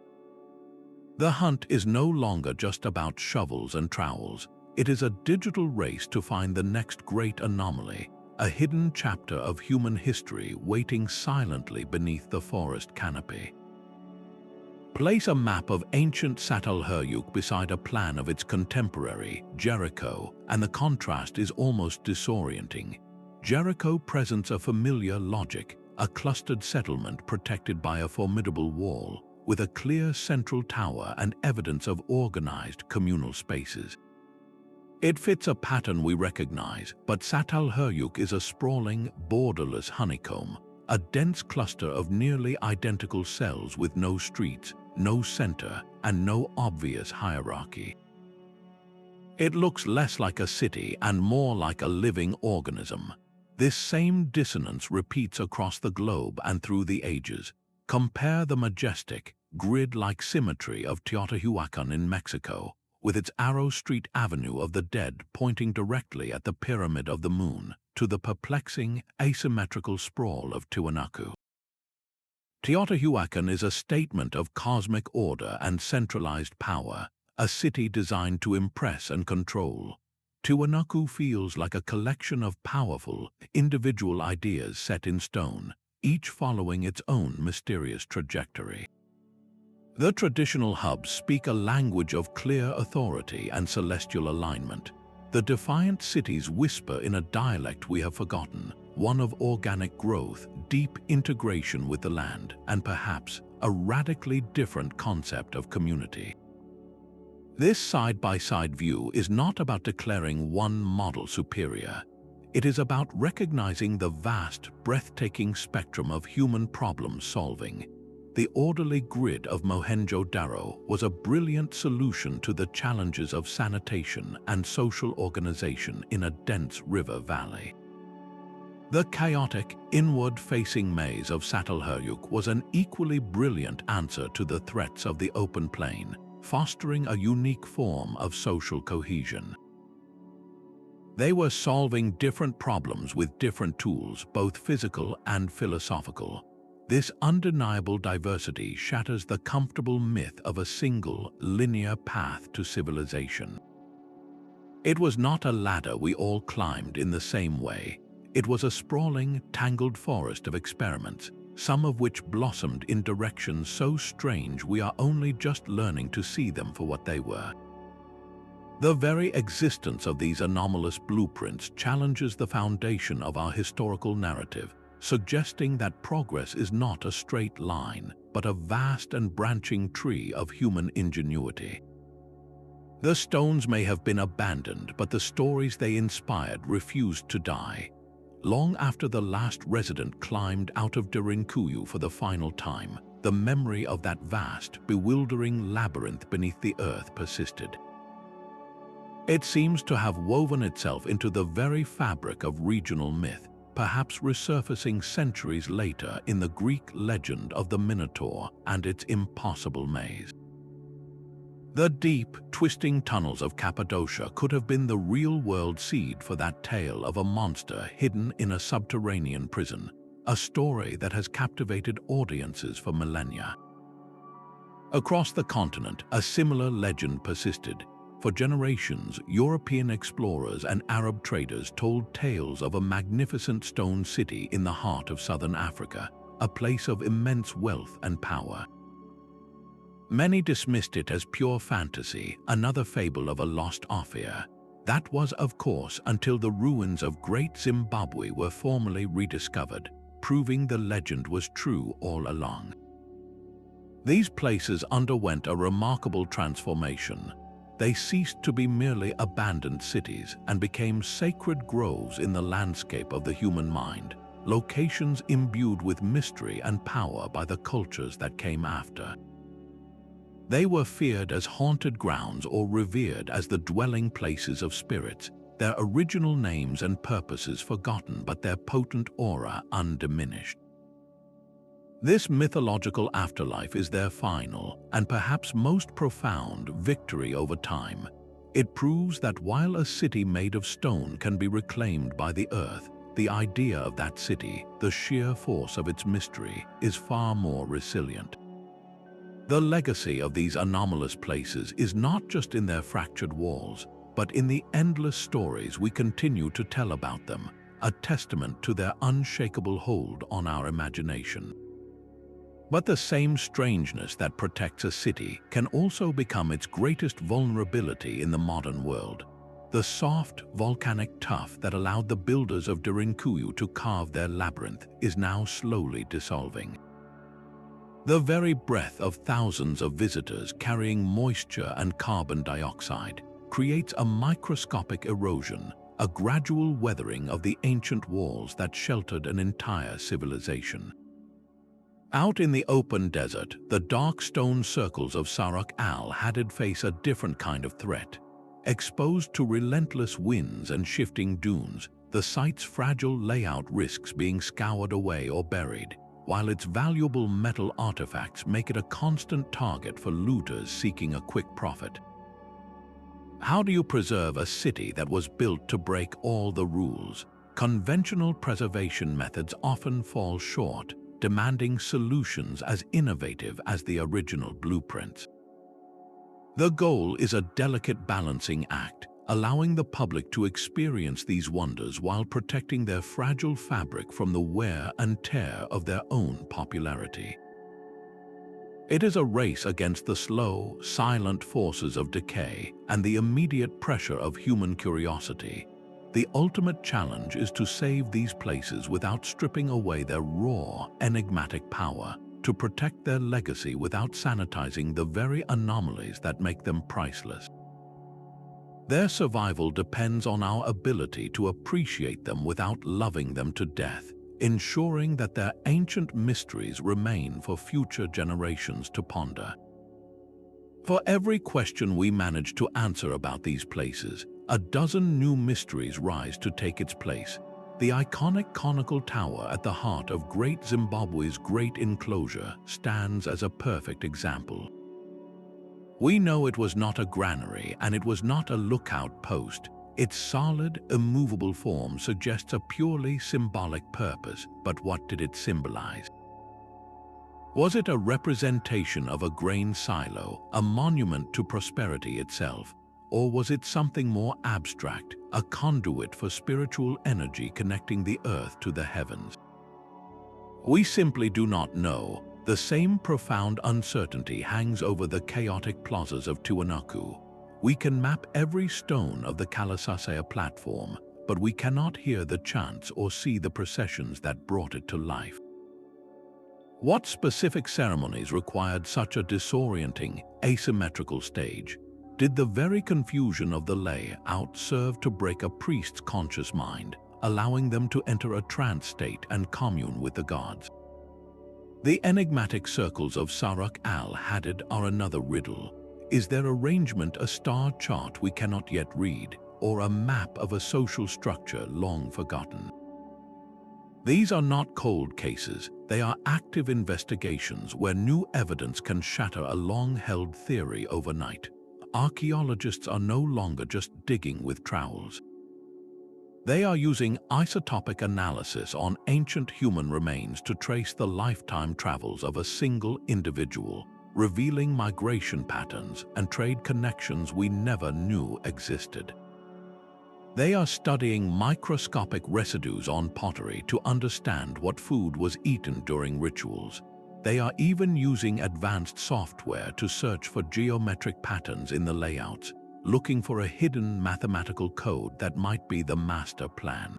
The hunt is no longer just about shovels and trowels. It is a digital race to find the next great anomaly, a hidden chapter of human history waiting silently beneath the forest canopy. Place a map of ancient Çatalhöyük beside a plan of its contemporary, Jericho, and the contrast is almost disorienting. Jericho presents a familiar logic, a clustered settlement protected by a formidable wall, with a clear central tower and evidence of organized communal spaces. It fits a pattern we recognize, but Çatalhöyük is a sprawling, borderless honeycomb, a dense cluster of nearly identical cells with no streets, no center, and no obvious hierarchy. It looks less like a city and more like a living organism. This same dissonance repeats across the globe and through the ages. Compare the majestic, grid-like symmetry of Teotihuacan in Mexico, with its Arrow Street Avenue of the Dead pointing directly at the Pyramid of the Moon, to the perplexing, asymmetrical sprawl of Tiwanaku. Teotihuacan is a statement of cosmic order and centralized power, a city designed to impress and control. Tiwanaku feels like a collection of powerful, individual ideas set in stone, each following its own mysterious trajectory. The traditional hubs speak a language of clear authority and celestial alignment. The defiant cities whisper in a dialect we have forgotten, one of organic growth, deep integration with the land, and perhaps a radically different concept of community. This side-by-side view is not about declaring one model superior. It is about recognizing the vast, breathtaking spectrum of human problem-solving. The orderly grid of Mohenjo-Daro was a brilliant solution to the challenges of sanitation and social organization in a dense river valley. The chaotic, inward-facing maze of Çatalhöyük was an equally brilliant answer to the threats of the open plain, fostering a unique form of social cohesion. They were solving different problems with different tools, both physical and philosophical. This undeniable diversity shatters the comfortable myth of a single, linear path to civilization. It was not a ladder we all climbed in the same way. It was a sprawling, tangled forest of experiments, some of which blossomed in directions so strange we are only just learning to see them for what they were. The very existence of these anomalous blueprints challenges the foundation of our historical narrative, suggesting that progress is not a straight line, but a vast and branching tree of human ingenuity. The stones may have been abandoned, but the stories they inspired refused to die. Long after the last resident climbed out of Derinkuyu for the final time, the memory of that vast, bewildering labyrinth beneath the earth persisted. It seems to have woven itself into the very fabric of regional myth, perhaps resurfacing centuries later in the Greek legend of the Minotaur and its impossible maze. The deep, twisting tunnels of Cappadocia could have been the real-world seed for that tale of a monster hidden in a subterranean prison, a story that has captivated audiences for millennia. Across the continent, a similar legend persisted. For generations, European explorers and Arab traders told tales of a magnificent stone city in the heart of southern Africa, a place of immense wealth and power. Many dismissed it as pure fantasy, another fable of a lost Ophir. That was, of course, until the ruins of Great Zimbabwe were formally rediscovered, proving the legend was true all along. These places underwent a remarkable transformation. They ceased to be merely abandoned cities and became sacred groves in the landscape of the human mind, locations imbued with mystery and power by the cultures that came after. They were feared as haunted grounds or revered as the dwelling places of spirits, their original names and purposes forgotten but their potent aura undiminished. This mythological afterlife is their final, and perhaps most profound, victory over time. It proves that while a city made of stone can be reclaimed by the earth, the idea of that city, the sheer force of its mystery, is far more resilient. The legacy of these anomalous places is not just in their fractured walls, but in the endless stories we continue to tell about them, a testament to their unshakable hold on our imagination. But the same strangeness that protects a city can also become its greatest vulnerability in the modern world. The soft, volcanic tuff that allowed the builders of Derinkuyu to carve their labyrinth is now slowly dissolving. The very breath of thousands of visitors carrying moisture and carbon dioxide creates a microscopic erosion, a gradual weathering of the ancient walls that sheltered an entire civilization. Out in the open desert, the dark stone circles of Saruq Al-Hadid face a different kind of threat. Exposed to relentless winds and shifting dunes, the site's fragile layout risks being scoured away or buried, while its valuable metal artifacts make it a constant target for looters seeking a quick profit. How do you preserve a city that was built to break all the rules? Conventional preservation methods often fall short, demanding solutions as innovative as the original blueprints. The goal is a delicate balancing act, allowing the public to experience these wonders while protecting their fragile fabric from the wear and tear of their own popularity. It is a race against the slow, silent forces of decay and the immediate pressure of human curiosity. The ultimate challenge is to save these places without stripping away their raw, enigmatic power, to protect their legacy without sanitizing the very anomalies that make them priceless. Their survival depends on our ability to appreciate them without loving them to death, ensuring that their ancient mysteries remain for future generations to ponder. For every question we manage to answer about these places, a dozen new mysteries rise to take its place. The iconic conical tower at the heart of Great Zimbabwe's Great Enclosure stands as a perfect example. We know it was not a granary and it was not a lookout post. Its solid, immovable form suggests a purely symbolic purpose, but what did it symbolize? Was it a representation of a grain silo, a monument to prosperity itself? Or was it something more abstract, a conduit for spiritual energy connecting the earth to the heavens? We simply do not know. The same profound uncertainty hangs over the chaotic plazas of Tiwanaku. We can map every stone of the Catalhoyuk platform, but we cannot hear the chants or see the processions that brought it to life. What specific ceremonies required such a disorienting, asymmetrical stage? Did the very confusion of the layout serve to break a priest's conscious mind, allowing them to enter a trance state and commune with the gods? The enigmatic circles of Saruq Al-Hadid are another riddle. Is their arrangement a star chart we cannot yet read, or a map of a social structure long forgotten? These are not cold cases, they are active investigations where new evidence can shatter a long-held theory overnight. Archaeologists are no longer just digging with trowels. They are using isotopic analysis on ancient human remains to trace the lifetime travels of a single individual, revealing migration patterns and trade connections we never knew existed. They are studying microscopic residues on pottery to understand what food was eaten during rituals. They are even using advanced software to search for geometric patterns in the layouts, looking for a hidden mathematical code that might be the master plan.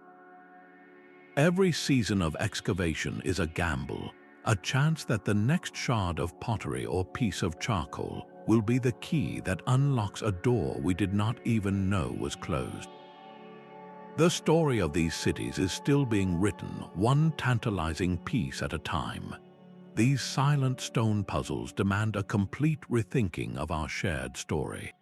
Every season of excavation is a gamble, a chance that the next shard of pottery or piece of charcoal will be the key that unlocks a door we did not even know was closed. The story of these cities is still being written, one tantalizing piece at a time. These silent stone puzzles demand a complete rethinking of our shared story.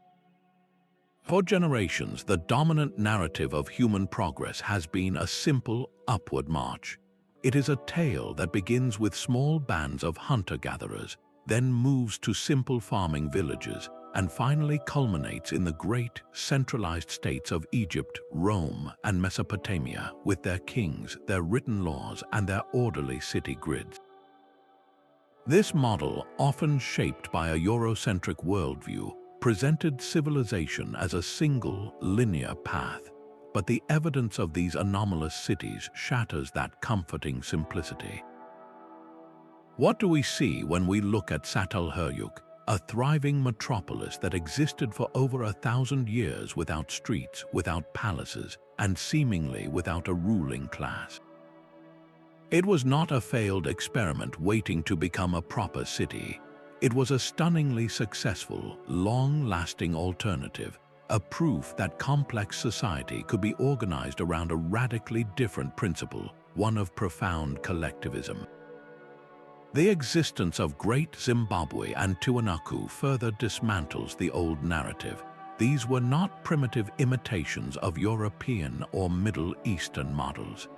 For generations, the dominant narrative of human progress has been a simple upward march. It is a tale that begins with small bands of hunter-gatherers, then moves to simple farming villages, and finally culminates in the great, centralized states of Egypt, Rome, and Mesopotamia, with their kings, their written laws, and their orderly city grids. This model, often shaped by a Eurocentric worldview, presented civilization as a single, linear path, but the evidence of these anomalous cities shatters that comforting simplicity. What do we see when we look at Çatalhöyük, a thriving metropolis that existed for over 1,000 years without streets, without palaces, and seemingly without a ruling class? It was not a failed experiment waiting to become a proper city. It was a stunningly successful, long-lasting alternative, a proof that complex society could be organized around a radically different principle, one of profound collectivism. The existence of Great Zimbabwe and Tiwanaku further dismantles the old narrative. These were not primitive imitations of European or Middle Eastern models.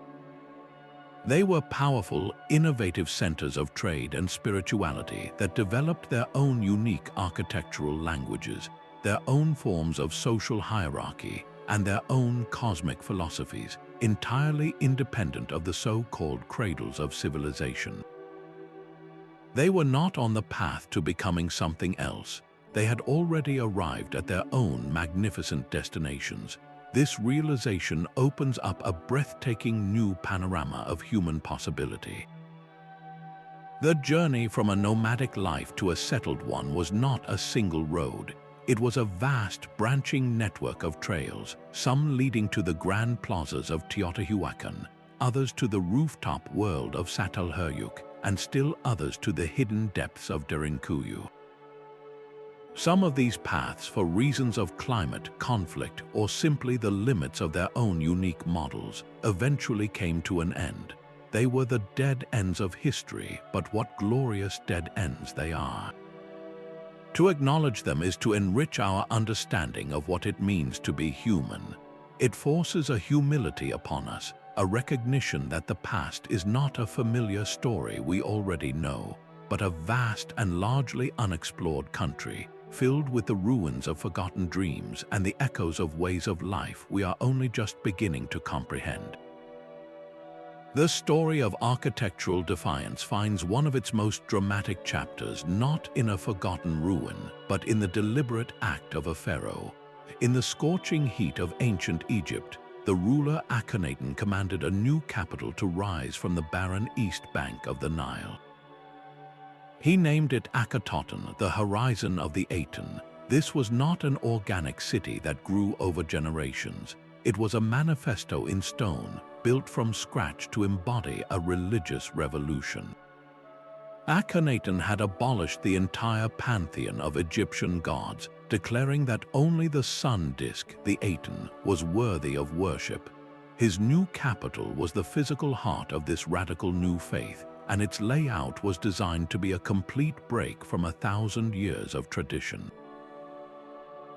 They were powerful, innovative centers of trade and spirituality that developed their own unique architectural languages, their own forms of social hierarchy, and their own cosmic philosophies, entirely independent of the so-called cradles of civilization. They were not on the path to becoming something else. They had already arrived at their own magnificent destinations. This realization opens up a breathtaking new panorama of human possibility. The journey from a nomadic life to a settled one was not a single road. It was a vast, branching network of trails, some leading to the grand plazas of Çatalhöyük, others to the rooftop world of Çatalhöyük, and still others to the hidden depths of Derinkuyu. Some of these paths, for reasons of climate, conflict, or simply the limits of their own unique models, eventually came to an end. They were the dead ends of history, but what glorious dead ends they are. To acknowledge them is to enrich our understanding of what it means to be human. It forces a humility upon us, a recognition that the past is not a familiar story we already know, but a vast and largely unexplored country, filled with the ruins of forgotten dreams and the echoes of ways of life we are only just beginning to comprehend. The story of architectural defiance finds one of its most dramatic chapters not in a forgotten ruin, but in the deliberate act of a pharaoh. In the scorching heat of ancient Egypt, the ruler Akhenaten commanded a new capital to rise from the barren east bank of the Nile. He named it Akhetaten, the horizon of the Aten. This was not an organic city that grew over generations. It was a manifesto in stone, built from scratch to embody a religious revolution. Akhenaten had abolished the entire pantheon of Egyptian gods, declaring that only the sun disk, the Aten, was worthy of worship. His new capital was the physical heart of this radical new faith, and its layout was designed to be a complete break from 1,000 years of tradition.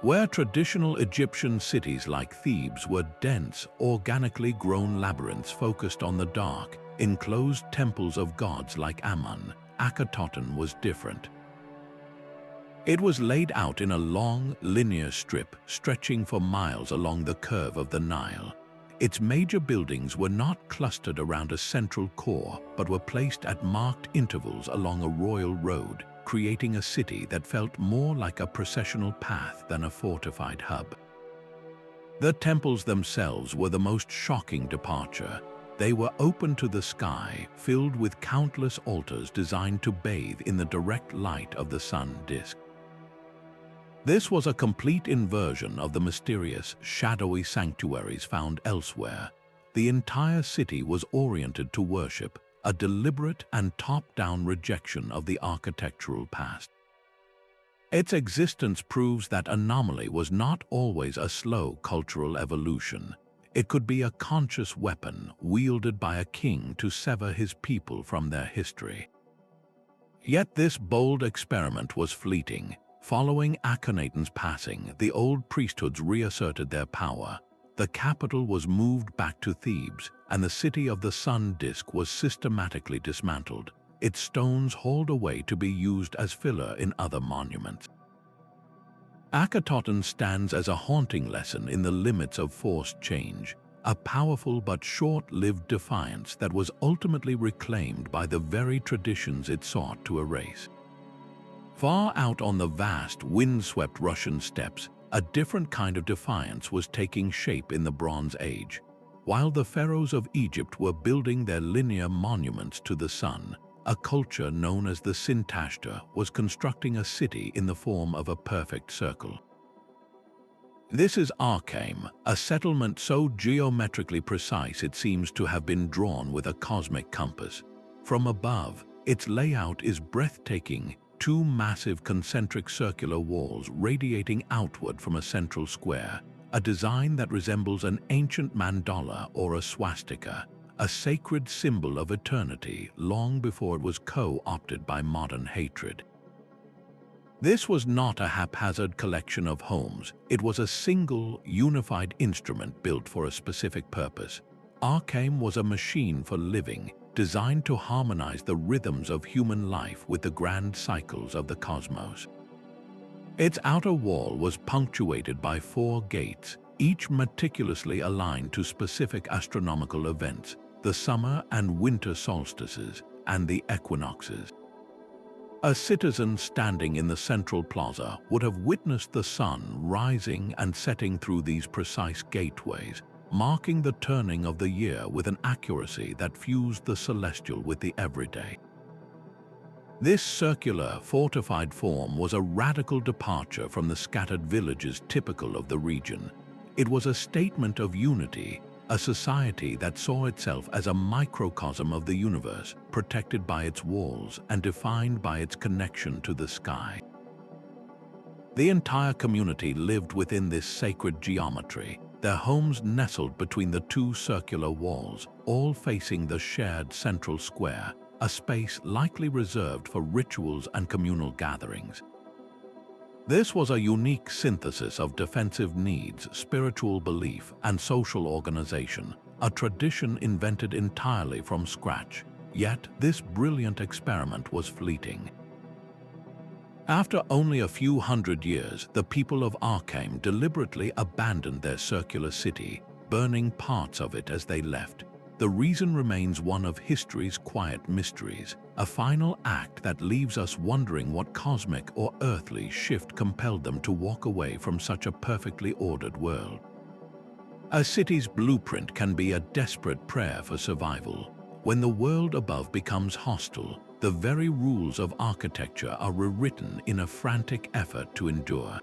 Where traditional Egyptian cities like Thebes were dense, organically grown labyrinths focused on the dark, enclosed temples of gods like Ammon, Akhetaten was different. It was laid out in a long, linear strip stretching for miles along the curve of the Nile. Its major buildings were not clustered around a central core, but were placed at marked intervals along a royal road, creating a city that felt more like a processional path than a fortified hub. The temples themselves were the most shocking departure. They were open to the sky, filled with countless altars designed to bathe in the direct light of the sun disk. This was a complete inversion of the mysterious, shadowy sanctuaries found elsewhere. The entire city was oriented to worship, a deliberate and top-down rejection of the architectural past. Its existence proves that anomaly was not always a slow cultural evolution. It could be a conscious weapon wielded by a king to sever his people from their history. Yet this bold experiment was fleeting. Following Akhenaten's passing, the old priesthoods reasserted their power. The capital was moved back to Thebes, and the city of the sun disk was systematically dismantled, its stones hauled away to be used as filler in other monuments. Akhetaten stands as a haunting lesson in the limits of forced change, a powerful but short-lived defiance that was ultimately reclaimed by the very traditions it sought to erase. Far out on the vast, wind-swept Russian steppes, a different kind of defiance was taking shape in the Bronze Age. While the pharaohs of Egypt were building their linear monuments to the sun, a culture known as the Sintashta was constructing a city in the form of a perfect circle. This is Arkaim, a settlement so geometrically precise it seems to have been drawn with a cosmic compass. From above, its layout is breathtaking, two massive concentric circular walls radiating outward from a central square, a design that resembles an ancient mandala or a swastika, a sacred symbol of eternity long before it was co-opted by modern hatred. This was not a haphazard collection of homes, it was a single, unified instrument built for a specific purpose. Arkaim was a machine for living, designed to harmonize the rhythms of human life with the grand cycles of the cosmos. Its outer wall was punctuated by 4 gates, each meticulously aligned to specific astronomical events, the summer and winter solstices, and the equinoxes. A citizen standing in the central plaza would have witnessed the sun rising and setting through these precise gateways, marking the turning of the year with an accuracy that fused the celestial with the everyday. This circular, fortified form was a radical departure from the scattered villages typical of the region. It was a statement of unity, a society that saw itself as a microcosm of the universe, protected by its walls and defined by its connection to the sky. The entire community lived within this sacred geometry, their homes nestled between the 2 circular walls, all facing the shared central square, a space likely reserved for rituals and communal gatherings. This was a unique synthesis of defensive needs, spiritual belief, and social organization, a tradition invented entirely from scratch. Yet, this brilliant experiment was fleeting. After only a few hundred years, the people of Arkaim deliberately abandoned their circular city, burning parts of it as they left. The reason remains one of history's quiet mysteries, a final act that leaves us wondering what cosmic or earthly shift compelled them to walk away from such a perfectly ordered world. A city's blueprint can be a desperate prayer for survival. When the world above becomes hostile, the very rules of architecture are rewritten in a frantic effort to endure.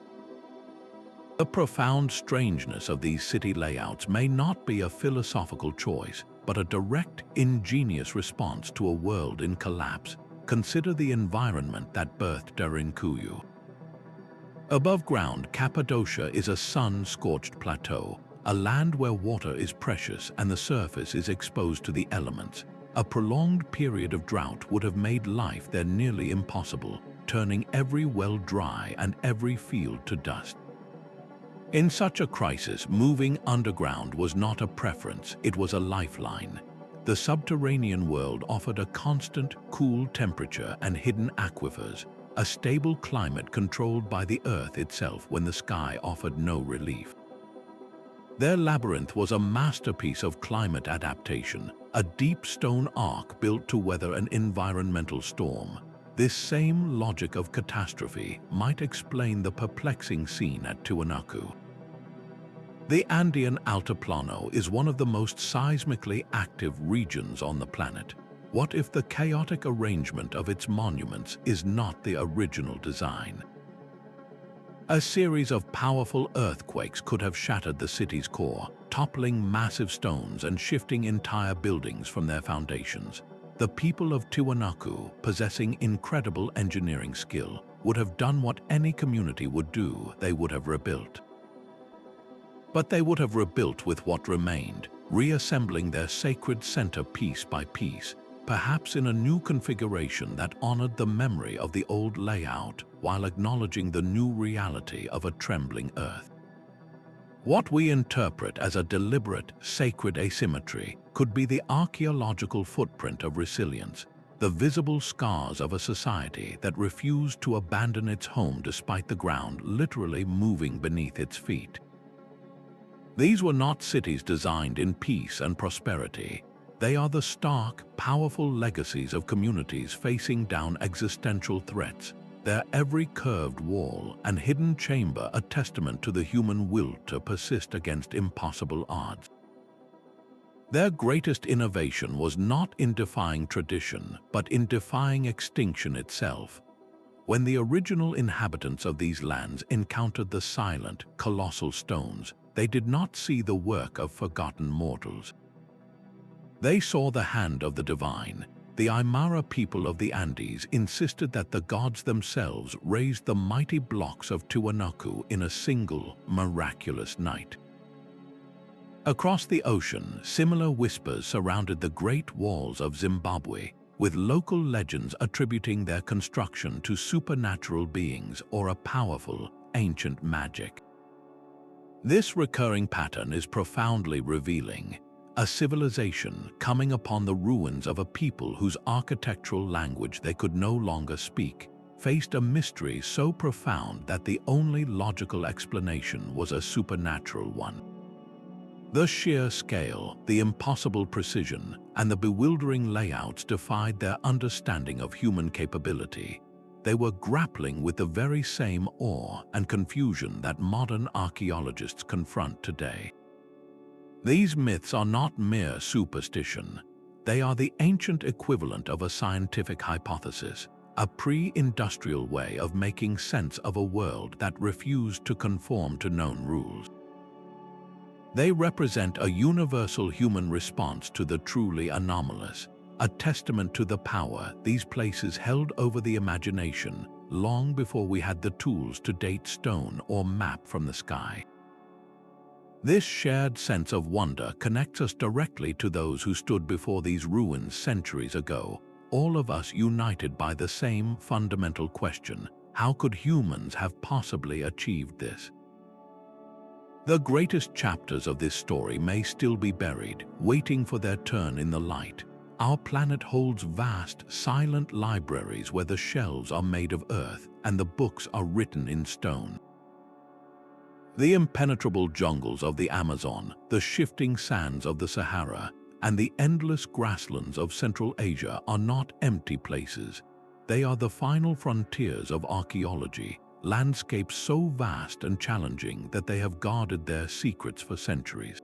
The profound strangeness of these city layouts may not be a philosophical choice, but a direct, ingenious response to a world in collapse. Consider the environment that birthed Derinkuyu. Above ground, Cappadocia is a sun-scorched plateau, a land where water is precious and the surface is exposed to the elements. A prolonged period of drought would have made life there nearly impossible, turning every well dry and every field to dust. In such a crisis, moving underground was not a preference, it was a lifeline. The subterranean world offered a constant, cool temperature and hidden aquifers, a stable climate controlled by the earth itself when the sky offered no relief. Their labyrinth was a masterpiece of climate adaptation, a deep stone ark built to weather an environmental storm. This same logic of catastrophe might explain the perplexing scene at Tiwanaku. The Andean Altiplano is one of the most seismically active regions on the planet. What if the chaotic arrangement of its monuments is not the original design? A series of powerful earthquakes could have shattered the city's core, toppling massive stones and shifting entire buildings from their foundations. The people of Tiwanaku, possessing incredible engineering skill, would have done what any community would do: they would have rebuilt. But they would have rebuilt with what remained, reassembling their sacred center piece by piece, perhaps in a new configuration that honored the memory of the old layout while acknowledging the new reality of a trembling earth. What we interpret as a deliberate, sacred asymmetry could be the archaeological footprint of resilience, the visible scars of a society that refused to abandon its home despite the ground literally moving beneath its feet. These were not cities designed in peace and prosperity. They are the stark, powerful legacies of communities facing down existential threats, their every curved wall and hidden chamber a testament to the human will to persist against impossible odds. Their greatest innovation was not in defying tradition, but in defying extinction itself. When the original inhabitants of these lands encountered the silent, colossal stones, they did not see the work of forgotten mortals. They saw the hand of the divine. The Aymara people of the Andes insisted that the gods themselves raised the mighty blocks of Tiwanaku in a single, miraculous night. Across the ocean, similar whispers surrounded the Great Walls of Zimbabwe, with local legends attributing their construction to supernatural beings or a powerful, ancient magic. This recurring pattern is profoundly revealing. A civilization coming upon the ruins of a people whose architectural language they could no longer speak, faced a mystery so profound that the only logical explanation was a supernatural one. The sheer scale, the impossible precision, and the bewildering layouts defied their understanding of human capability. They were grappling with the very same awe and confusion that modern archaeologists confront today. These myths are not mere superstition. They are the ancient equivalent of a scientific hypothesis, a pre-industrial way of making sense of a world that refused to conform to known rules. They represent a universal human response to the truly anomalous, a testament to the power these places held over the imagination long before we had the tools to date stone or map from the sky. This shared sense of wonder connects us directly to those who stood before these ruins centuries ago, all of us united by the same fundamental question: how could humans have possibly achieved this? The greatest chapters of this story may still be buried, waiting for their turn in the light. Our planet holds vast, silent libraries where the shelves are made of earth and the books are written in stone. The impenetrable jungles of the Amazon, the shifting sands of the Sahara, and the endless grasslands of Central Asia are not empty places. They are the final frontiers of archaeology, landscapes so vast and challenging that they have guarded their secrets for centuries.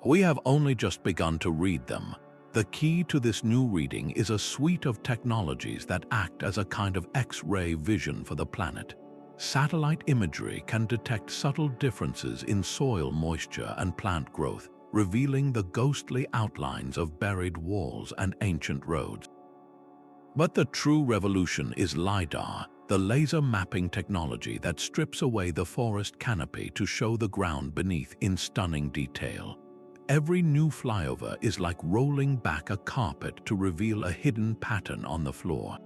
We have only just begun to read them. The key to this new reading is a suite of technologies that act as a kind of X-ray vision for the planet. Satellite imagery can detect subtle differences in soil moisture and plant growth, revealing the ghostly outlines of buried walls and ancient roads. But the true revolution is LiDAR, the laser mapping technology that strips away the forest canopy to show the ground beneath in stunning detail. Every new flyover is like rolling back a carpet to reveal a hidden pattern on the floor.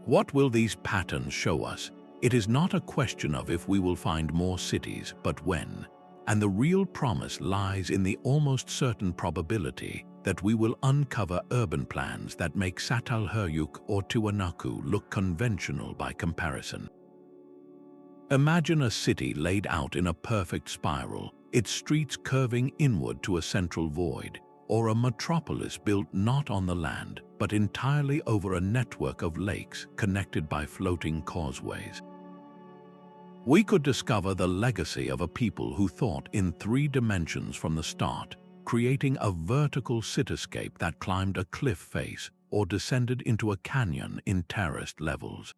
What will these patterns show us? It is not a question of if we will find more cities, but when. And the real promise lies in the almost certain probability that we will uncover urban plans that make Çatalhöyük or Tiwanaku look conventional by comparison. Imagine a city laid out in a perfect spiral, its streets curving inward to a central void, or a metropolis built not on the land, but entirely over a network of lakes connected by floating causeways. We could discover the legacy of a people who thought in 3 dimensions from the start, creating a vertical cityscape that climbed a cliff face or descended into a canyon in terraced levels.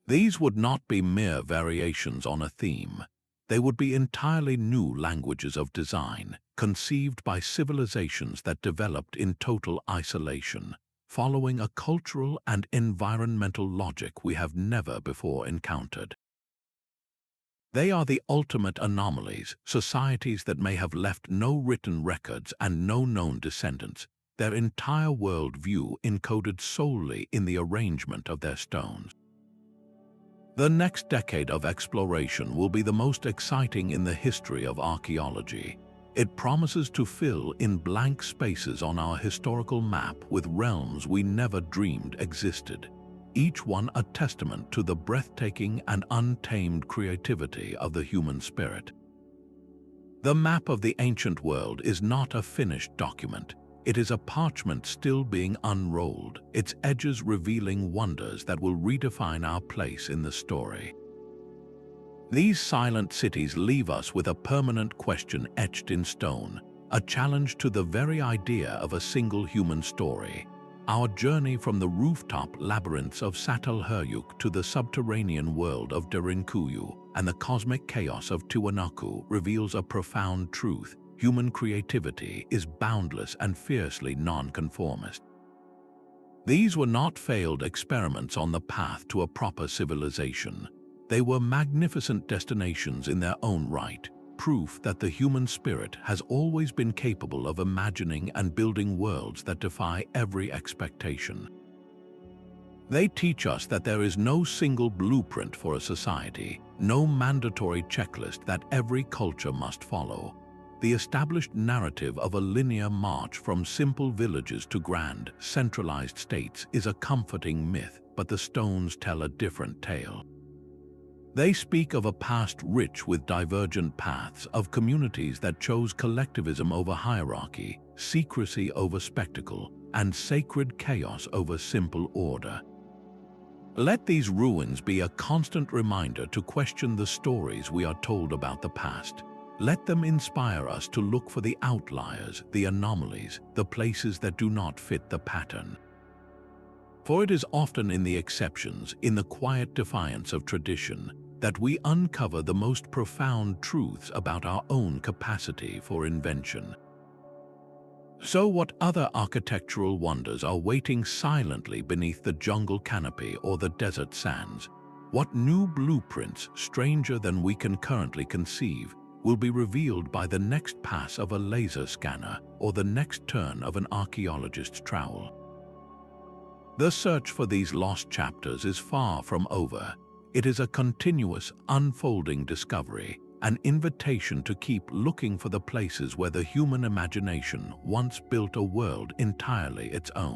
These would not be mere variations on a theme. They would be entirely new languages of design, conceived by civilizations that developed in total isolation, following a cultural and environmental logic we have never before encountered. They are the ultimate anomalies, societies that may have left no written records and no known descendants, their entire world-view encoded solely in the arrangement of their stones. The next decade of exploration will be the most exciting in the history of archaeology. It promises to fill in blank spaces on our historical map with realms we never dreamed existed, each one a testament to the breathtaking and untamed creativity of the human spirit. The map of the ancient world is not a finished document. It is a parchment still being unrolled, its edges revealing wonders that will redefine our place in the story. These silent cities leave us with a permanent question etched in stone, a challenge to the very idea of a single human story. Our journey from the rooftop labyrinths of Çatalhöyük to the subterranean world of Derinkuyu and the cosmic chaos of Tiwanaku reveals a profound truth. Human creativity is boundless and fiercely nonconformist. These were not failed experiments on the path to a proper civilization. They were magnificent destinations in their own right, proof that the human spirit has always been capable of imagining and building worlds that defy every expectation. They teach us that there is no single blueprint for a society, no mandatory checklist that every culture must follow. The established narrative of a linear march from simple villages to grand, centralized states is a comforting myth, but the stones tell a different tale. They speak of a past rich with divergent paths, of communities that chose collectivism over hierarchy, secrecy over spectacle, and sacred chaos over simple order. Let these ruins be a constant reminder to question the stories we are told about the past. Let them inspire us to look for the outliers, the anomalies, the places that do not fit the pattern. For it is often in the exceptions, in the quiet defiance of tradition, that we uncover the most profound truths about our own capacity for invention. So what other architectural wonders are waiting silently beneath the jungle canopy or the desert sands? What new blueprints, stranger than we can currently conceive, will be revealed by the next pass of a laser scanner or the next turn of an archaeologist's trowel? The search for these lost chapters is far from over. It is a continuous, unfolding discovery, an invitation to keep looking for the places where the human imagination once built a world entirely its own.